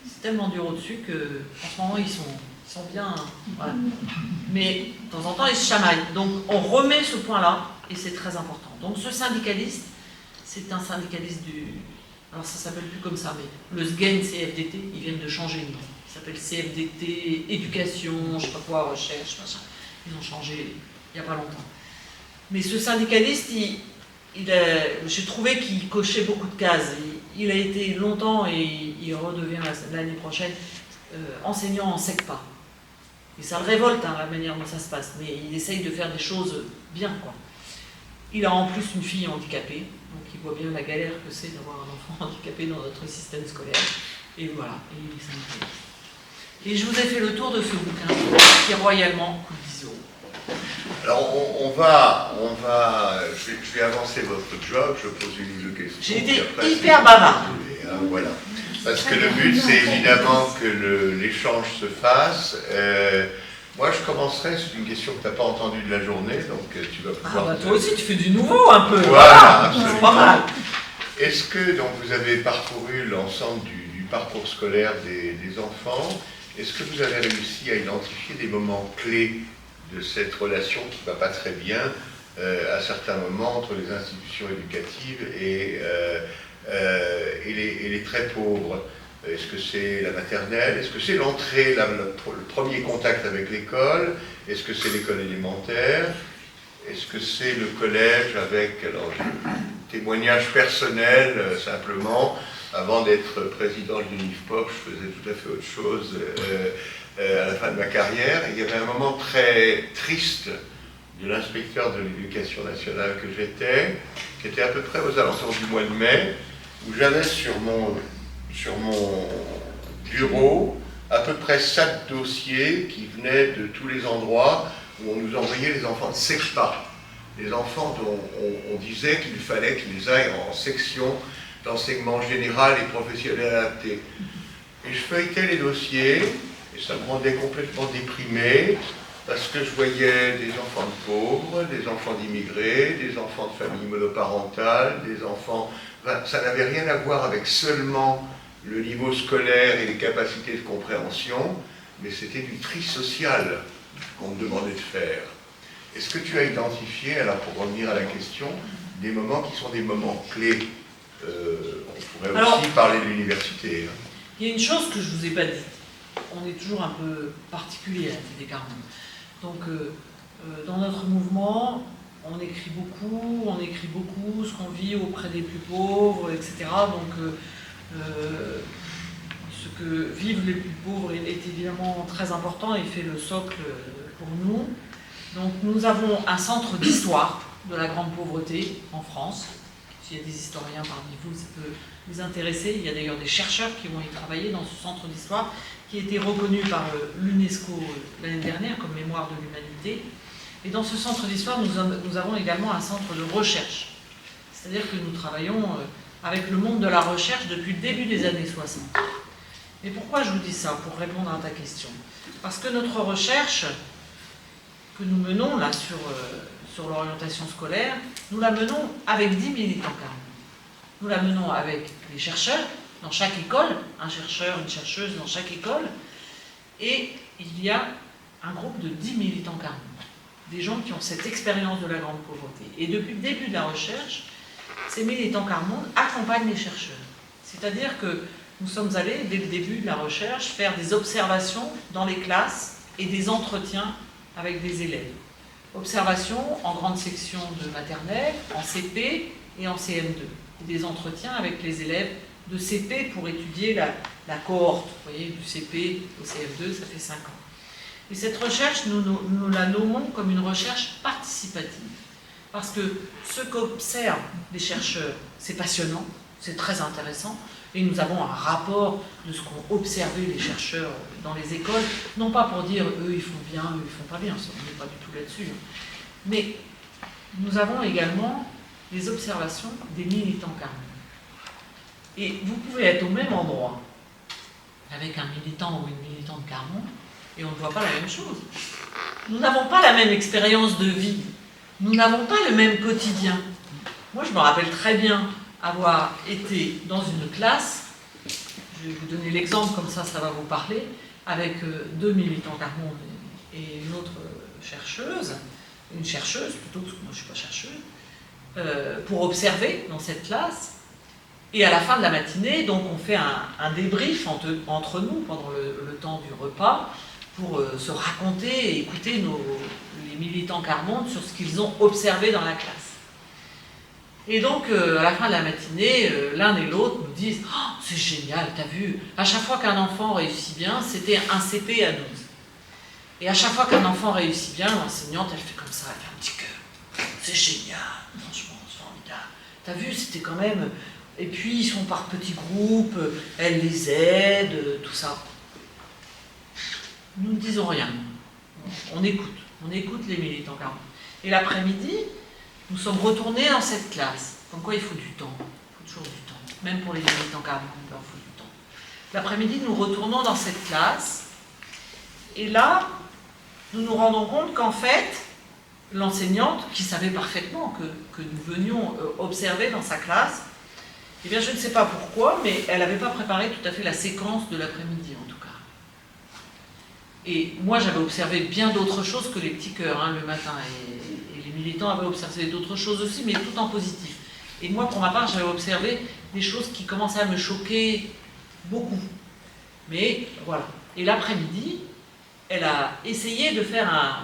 c'est tellement dur au-dessus qu'en ce moment, ils sont bien... Voilà. Mais de temps en temps, ils se chamaillent. Donc, on remet ce point-là, et c'est très important. Donc, ce syndicaliste, c'est un syndicaliste du... Alors, ça s'appelle plus comme ça, mais le SGEN-CFDT, ils viennent de changer de nom. Il s'appelle CFDT, éducation, je sais pas quoi, recherche, machin. Ils ont changé il n'y a pas longtemps. Mais ce syndicaliste, j'ai trouvé qu'il cochait beaucoup de cases. Il a été longtemps, et il redevient l'année prochaine, enseignant en SECPA. Et ça le révolte, hein, la manière dont ça se passe. Mais il essaye de faire des choses bien, quoi. Il a en plus une fille handicapée, donc il voit bien la galère que c'est d'avoir un enfant handicapé dans notre système scolaire. Et voilà, et il est syndicaliste. Et je vous ai fait le tour de ce bouquin, qui royalement coûte 10 €. Alors, je vais avancer votre job, je pose une ou deux questions. J'ai été hyper bavard. Voilà. Parce que le but, c'est évidemment que l'échange se fasse. Moi, je commencerai, c'est une question que tu n'as pas entendue de la journée, donc tu vas pouvoir... Ah bah toi aussi, tu fais du nouveau un peu. Voilà, absolument. C'est pas mal. Est-ce que donc, vous avez parcouru l'ensemble du parcours scolaire des enfants? Est-ce que vous avez réussi à identifier des moments clés de cette relation qui ne va pas très bien à certains moments entre les institutions éducatives et les très pauvres? Est-ce que c'est la maternelle? Est-ce que c'est l'entrée, le premier contact avec l'école? Est-ce que c'est l'école élémentaire? Est-ce que c'est le collège avec, alors, témoignage personnel simplement? Avant d'être président de l'UNIFPOP, je faisais tout à fait autre chose à la fin de ma carrière. Et il y avait un moment très triste de l'inspecteur de l'éducation nationale que j'étais, qui était à peu près aux alentours du mois de mai, où j'avais sur mon bureau à peu près 7 dossiers qui venaient de tous les endroits où on nous envoyait les enfants de SECPA, les enfants dont on disait qu'il fallait qu'ils aillent en section d'enseignement général et professionnel adapté. Et je feuilletais les dossiers, et ça me rendait complètement déprimé, parce que je voyais des enfants de pauvres, des enfants d'immigrés, des enfants de familles monoparentales, des enfants... Enfin, ça n'avait rien à voir avec seulement le niveau scolaire et les capacités de compréhension, mais c'était du tri social qu'on me demandait de faire. Est-ce que tu as identifié, alors pour revenir à la question, des moments qui sont des moments clés? On pourrait aussi parler de l'université. Hein. Il y a une chose que je ne vous ai pas dite. On est toujours un peu particulier à Télécarmonde. Donc, dans notre mouvement, on écrit beaucoup ce qu'on vit auprès des plus pauvres, etc. Donc, ce que vivent les plus pauvres est évidemment très important et fait le socle pour nous. Donc nous avons un centre d'histoire de la grande pauvreté en France. S'il y a des historiens parmi vous, ça peut vous intéresser. Il y a d'ailleurs des chercheurs qui vont y travailler dans ce centre d'histoire qui a été reconnu par l'UNESCO l'année dernière comme mémoire de l'humanité. Et dans ce centre d'histoire, nous avons également un centre de recherche. C'est-à-dire que nous travaillons avec le monde de la recherche depuis le début des années 60. Mais pourquoi je vous dis ça? Pour répondre à ta question. Parce que notre recherche que nous menons là sur l'orientation scolaire, nous la menons avec 10 militants carrément. Nous la menons avec des chercheurs dans chaque école, un chercheur, une chercheuse dans chaque école, et il y a un groupe de 10 militants carrément, des gens qui ont cette expérience de la grande pauvreté. Et depuis le début de la recherche, ces militants Carmonde accompagnent les chercheurs. C'est-à-dire que nous sommes allés, dès le début de la recherche, faire des observations dans les classes et des entretiens avec des élèves. Observations en grande section de maternelle, en CP et en CM2. Et des entretiens avec les élèves de CP pour étudier la cohorte. Vous voyez, du CP au CM2, ça fait 5 ans. Et cette recherche, nous la nommons comme une recherche participative. Parce que ce qu'observent les chercheurs, c'est passionnant, c'est très intéressant, et nous avons un rapport de ce qu'ont observé les chercheurs dans les écoles, non pas pour dire eux ils font bien, eux ils font pas bien, on n'est pas du tout là-dessus, mais nous avons également les observations des militants Carmonde. Et vous pouvez être au même endroit avec un militant ou une militante Carmonde, et on ne voit pas la même chose. Nous n'avons pas la même expérience de vie. Nous n'avons pas le même quotidien. Moi, je me rappelle très bien avoir été dans une classe, je vais vous donner l'exemple, comme ça va vous parler, avec 2 militants Carmonde et une autre chercheuse, une chercheuse plutôt, parce que moi je ne suis pas chercheuse, pour observer dans cette classe. Et à la fin de la matinée, donc on fait un débrief entre nous pendant le temps du repas, pour se raconter et écouter les militants Carmonde sur ce qu'ils ont observé dans la classe. Et donc, à la fin de la matinée, l'un et l'autre nous disent « Oh, c'est génial, t'as vu, à chaque fois qu'un enfant réussit bien, c'était un CP à 12. Et à chaque fois qu'un enfant réussit bien, l'enseignante, elle fait comme ça, elle fait un petit cœur. C'est génial, franchement, c'est formidable. T'as vu, c'était quand même... Et puis, ils sont par petits groupes, elle les aide, tout ça. » Nous ne disons rien. On écoute les militants Carmonde. Et l'après-midi, nous sommes retournés dans cette classe. Comme quoi il faut du temps. Il faut toujours du temps. Même pour les militants Carmonde, il faut du temps. L'après-midi, nous retournons dans cette classe. Et là, nous nous rendons compte qu'en fait, l'enseignante, qui savait parfaitement que nous venions observer dans sa classe, eh bien je ne sais pas pourquoi, mais elle n'avait pas préparé tout à fait la séquence de l'après-midi en tout cas. Et moi j'avais observé bien d'autres choses que les petits cœurs le matin, et les militants avaient observé d'autres choses aussi, mais tout en positif. Et moi pour ma part j'avais observé des choses qui commençaient à me choquer beaucoup. Mais voilà. Et l'après-midi, elle a essayé de faire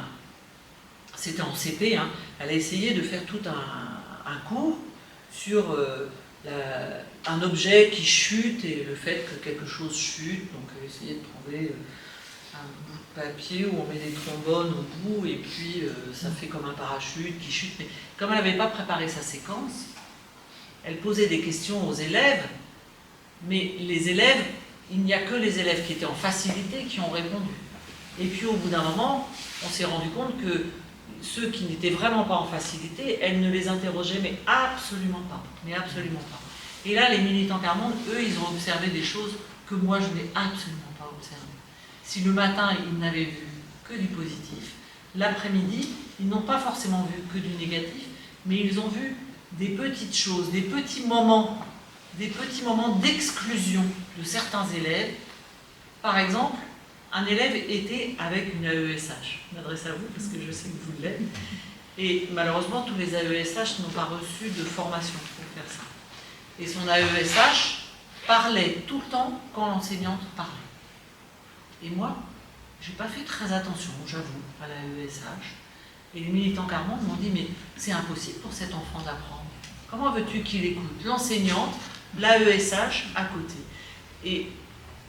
c'était en CP, elle a essayé de faire tout un cours sur un objet qui chute et le fait que quelque chose chute. Donc elle a essayé de trouver un bout de papier où on met des trombones au bout et puis ça fait comme un parachute qui chute. Mais comme elle n'avait pas préparé sa séquence, elle posait des questions aux élèves, mais les élèves, il n'y a que les élèves qui étaient en facilité qui ont répondu. Et puis au bout d'un moment, on s'est rendu compte que ceux qui n'étaient vraiment pas en facilité, elle ne les interrogeait mais absolument pas. Et là, les militants Carmonde, eux, ils ont observé des choses que moi, je n'ai absolument pas observées. Si le matin, ils n'avaient vu que du positif, l'après-midi, ils n'ont pas forcément vu que du négatif, mais ils ont vu des petites choses, des petits moments d'exclusion de certains élèves. Par exemple, un élève était avec une AESH. Je m'adresse à vous parce que je sais que vous l'êtes. Et malheureusement, tous les AESH n'ont pas reçu de formation pour faire ça. Et son AESH parlait tout le temps quand l'enseignante parlait. Et moi, je n'ai pas fait très attention, j'avoue, à l'AESH. Et les militants Carmonde m'ont dit « Mais c'est impossible pour cet enfant d'apprendre. Comment veux-tu qu'il écoute l'enseignante, l'AESH à côté ?» Et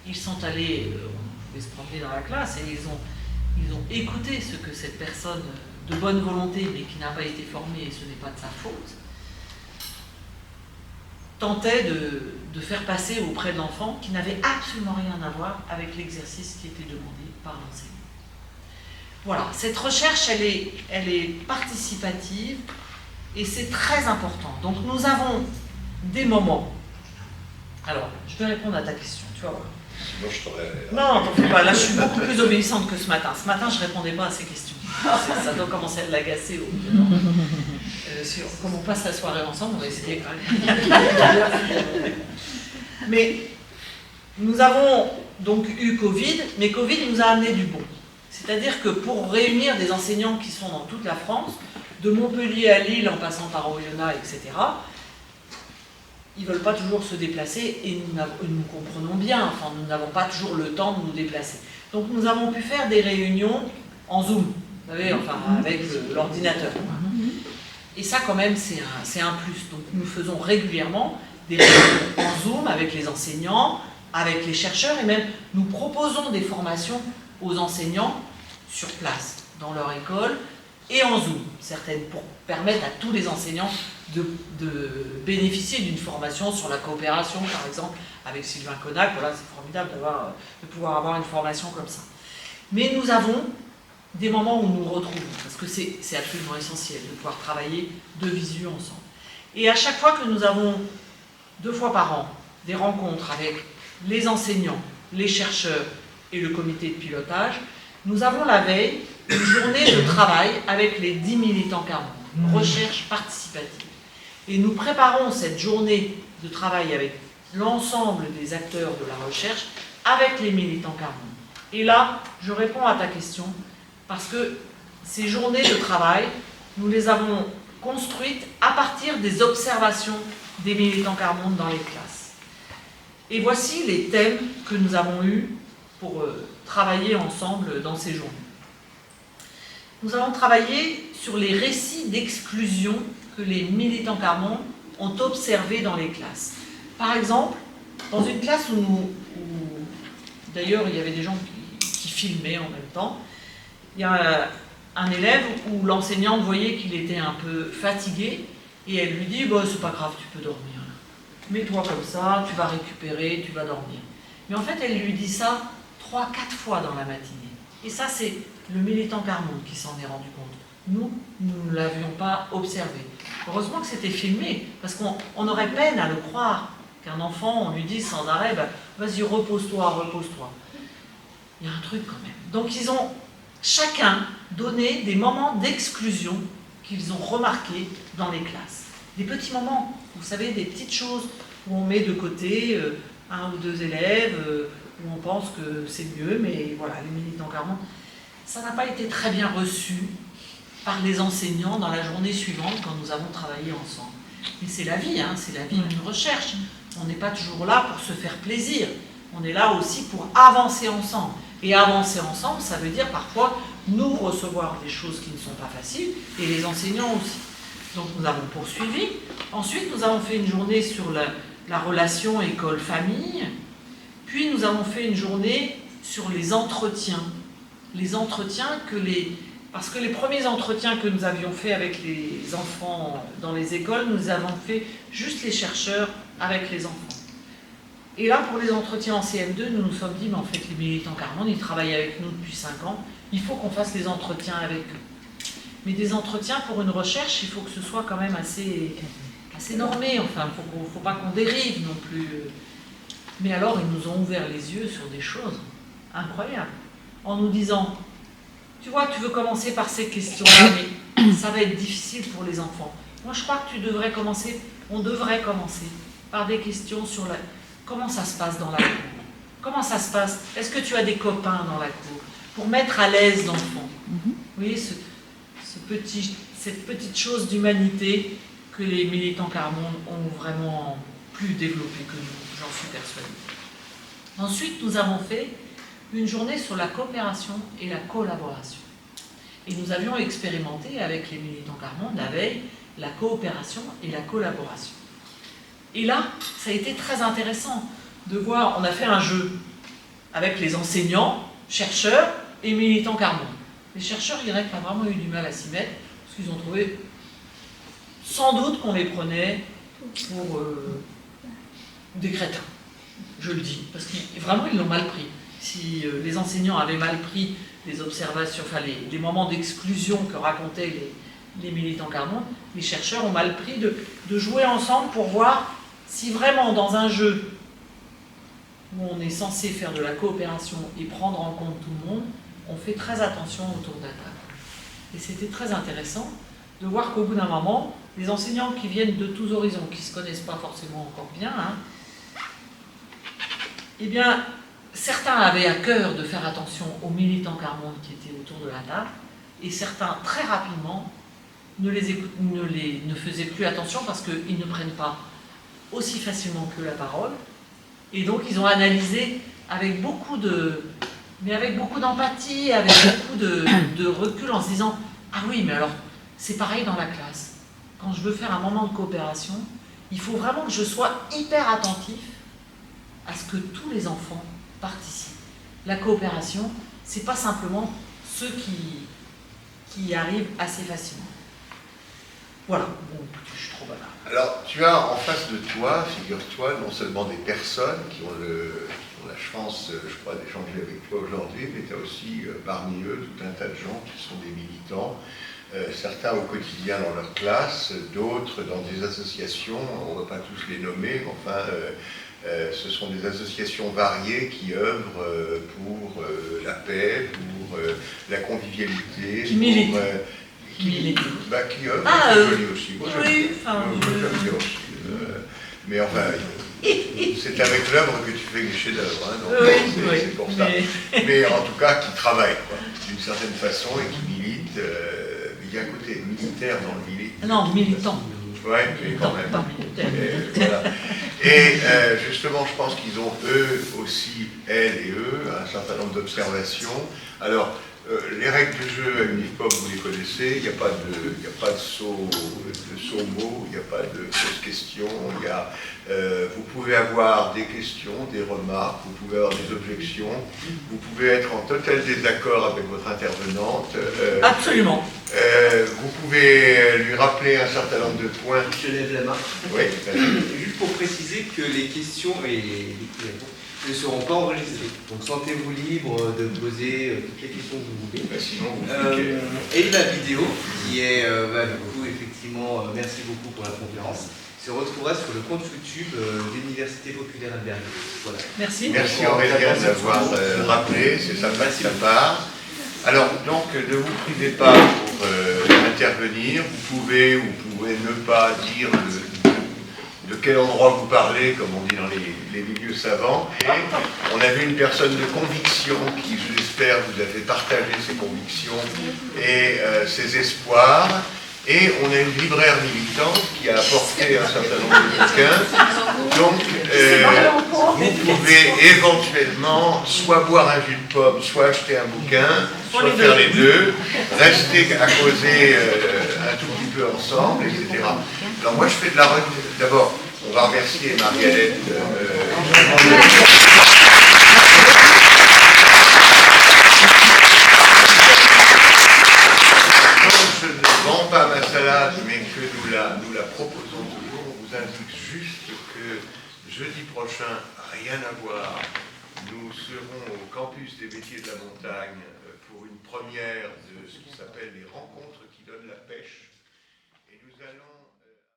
ils sont allés, on pouvait se promener dans la classe, et ils ont écouté ce que cette personne de bonne volonté, mais qui n'a pas été formée, et ce n'est pas de sa faute, tentait de faire passer auprès de l'enfant qui n'avait absolument rien à voir avec l'exercice qui était demandé par l'enseignant. Voilà, cette recherche, elle est participative et c'est très important. Donc nous avons des moments. Alors, je vais répondre à ta question, tu vas voir. Sinon, je t'aurais... Non, t'en fais pas, là je suis beaucoup plus obéissante que ce matin. Ce matin, je ne répondais pas à ces questions. Ça doit commencer à l'agacer au bout d'un moment. Comme on passe la soirée ensemble, on va essayer quand même. Mais nous avons donc eu Covid, mais Covid nous a amené du bon. C'est-à-dire que pour réunir des enseignants qui sont dans toute la France, de Montpellier à Lille en passant par Oyonnax, etc., ils ne veulent pas toujours se déplacer et nous comprenons bien, enfin nous n'avons pas toujours le temps de nous déplacer. Donc nous avons pu faire des réunions en Zoom, vous savez, enfin avec l'ordinateur. Et ça quand même c'est un plus. Donc nous faisons régulièrement des réunions en Zoom avec les enseignants, avec les chercheurs et même nous proposons des formations aux enseignants sur place, dans leur école et en Zoom, certaines pour permettre à tous les enseignants de bénéficier d'une formation sur la coopération, par exemple, avec Sylvain Connac. Voilà, c'est formidable de pouvoir avoir une formation comme ça. Mais nous avons des moments où nous nous retrouvons, parce que c'est absolument essentiel de pouvoir travailler de visu ensemble. Et à chaque fois que nous avons 2 fois par an des rencontres avec les enseignants, les chercheurs et le comité de pilotage, nous avons la veille une journée de travail avec les 10 militants Carmonde, recherche participative. Et nous préparons cette journée de travail avec l'ensemble des acteurs de la recherche, avec les militants Carmonde. Et là, je réponds à ta question, parce que ces journées de travail, nous les avons construites à partir des observations des militants Carmonde dans les classes. Et voici les thèmes que nous avons eus pour travailler ensemble dans ces journées. Nous allons travailler sur les récits d'exclusion que les militants Carmonde ont observés dans les classes. Par exemple, dans une classe où d'ailleurs il y avait des gens qui filmaient en même temps, il y a un élève où l'enseignante voyait qu'il était un peu fatigué et elle lui dit bah, « c'est pas grave, tu peux dormir. Mets-toi comme ça, tu vas récupérer, tu vas dormir. » Mais en fait, elle lui dit ça 3-4 fois dans la matinée. Et ça, c'est le militant Carmonde qui s'en est rendu compte. Nous ne l'avions pas observé. Heureusement que c'était filmé, parce qu'on aurait peine à le croire qu'un enfant, on lui dise sans arrêt, bah, vas-y, repose-toi, repose-toi. Il y a un truc quand même. Donc ils ont chacun donné des moments d'exclusion qu'ils ont remarqués dans les classes. Des petits moments, vous savez, des petites choses où on met de côté 1 ou 2 élèves, où on pense que c'est mieux, mais voilà, les militants Carmonde, ça n'a pas été très bien reçu par les enseignants dans la journée suivante quand nous avons travaillé ensemble. Mais c'est la vie, hein, c'est la vie d'une recherche. On n'est pas toujours là pour se faire plaisir. On est là aussi pour avancer ensemble. Et avancer ensemble, ça veut dire parfois nous recevoir des choses qui ne sont pas faciles, et les enseignants aussi. Donc nous avons poursuivi. Ensuite, nous avons fait une journée sur la relation école-famille. Puis nous avons fait une journée sur les entretiens. Les entretiens parce que les premiers entretiens que nous avions fait avec les enfants dans les écoles, nous avons fait juste les chercheurs avec les enfants. Et là, pour les entretiens en CM2, nous nous sommes dit, mais en fait, les militants Carmonde, ils travaillent avec nous depuis 5 ans, il faut qu'on fasse les entretiens avec eux. Mais des entretiens pour une recherche, il faut que ce soit quand même assez normé, enfin, il ne faut pas qu'on dérive non plus. Mais alors, ils nous ont ouvert les yeux sur des choses incroyables, en nous disant, tu vois, tu veux commencer par ces questions-là, mais ça va être difficile pour les enfants. Moi, je crois que on devrait commencer par des questions sur comment ça se passe dans la cour. Comment ça se passe? Est-ce que tu as des copains dans la cour? Pour mettre à l'aise l'enfant. Vous voyez, cette petite chose d'humanité que les militants Carmonde ont vraiment plus développée que nous, j'en suis persuadée. Ensuite, nous avons fait une journée sur la coopération et la collaboration. Et nous avions expérimenté avec les militants Carmonde la veille la coopération et la collaboration. Et là, ça a été très intéressant de voir, on a fait un jeu. avec les enseignants, chercheurs et militants Carmonde. Les chercheurs Y ont vraiment eu du mal à s'y mettre, parce qu'ils ont trouvé sans doute qu'on les prenait pour des crétins. Je le dis, parce qu'ils vraiment ils l'ont mal pris. Si les enseignants avaient mal pris les observations, enfin les moments d'exclusion que racontaient les militants Carmonde, les chercheurs ont mal pris de jouer ensemble pour voir si vraiment dans un jeu où on est censé faire de la coopération et prendre en compte tout le monde, on fait très attention autour de la table. Et c'était très intéressant de voir qu'au bout d'un moment, les enseignants qui viennent de tous horizons, qui ne se connaissent pas forcément encore bien, eh bien, certains avaient à cœur de faire attention aux militants Carmonde qui étaient autour de la table, et certains, très rapidement, ne faisaient plus attention parce qu'ils ne prennent pas aussi facilement que la parole. Et donc, ils ont analysé avec beaucoup d'empathie, avec beaucoup de recul, en se disant « Ah oui, mais alors, c'est pareil dans la classe. Quand je veux faire un moment de coopération, il faut vraiment que je sois hyper attentif à ce que tous les enfants participent. La coopération, c'est pas simplement ceux qui y arrivent assez facilement. » Voilà, bon, je suis trop banal. Alors, tu as en face de toi, figure-toi, non seulement des personnes qui ont la chance, je crois, d'échanger avec toi aujourd'hui, mais tu as aussi parmi eux tout un tas de gens qui sont des militants, certains au quotidien dans leur classe, d'autres dans des associations, on ne va pas tous les nommer, mais enfin, ce sont des associations variées qui œuvrent pour la paix, pour la convivialité, qui militent. Qui œuvre, c'est joli aussi. Moi, oui, j'aime bien aussi. Mais enfin, c'est avec l'œuvre que tu fais les chefs-d'œuvre, hein, donc c'est pour ça. Mais en tout cas, qui travaille, d'une certaine façon, et qui milite. Il y a un côté militaire dans le militaire. Non, militant. Oui, mais quand même. Pas militaire. Voilà. Et justement, je pense qu'ils ont, eux aussi, elles et eux, un certain nombre d'observations. Alors, les règles du jeu à Unifpop, vous les connaissez, il n'y a pas de saut mot, il n'y a pas de fausses questions, vous pouvez avoir des questions, des remarques, vous pouvez avoir des objections, vous pouvez être en total désaccord avec votre intervenante. Absolument. Vous pouvez lui rappeler un certain nombre de points. Je lève la main. Oui. Juste pour préciser que les questions et les réponses ne seront pas enregistrées. Donc sentez-vous libre de poser toutes les questions que vous voulez. Sinon, vous et la vidéo, qui est, du coup, effectivement, merci beaucoup pour la conférence, se retrouvera sur le compte YouTube de l'Université populaire Albert Guillaume. Voilà. Merci. Merci Aurélien d'avoir rappelé, c'est sympa de sa part. Alors, donc, ne vous privez pas pour intervenir. Vous pouvez ne pas dire de quel endroit vous parlez, comme on dit dans les milieux savants. Et on avait une personne de conviction qui, je l'espère, vous a fait partager ses convictions et ses espoirs. Et on a une libraire militante qui a apporté un certain nombre de bouquins. Donc, vous pouvez éventuellement soit boire un jus de pomme, soit acheter un bouquin, soit faire les deux, rester à causer un tout petit peu ensemble, etc. Alors moi, je fais de la recherche. D'abord, on va remercier Marie-Hélène. Je ne vends pas ma salade, mais que nous la proposons toujours. On vous indique juste que jeudi prochain, rien à voir, nous serons au campus des métiers de la montagne pour une première de ce qui s'appelle les rencontres qui donnent la pêche. Et nous allons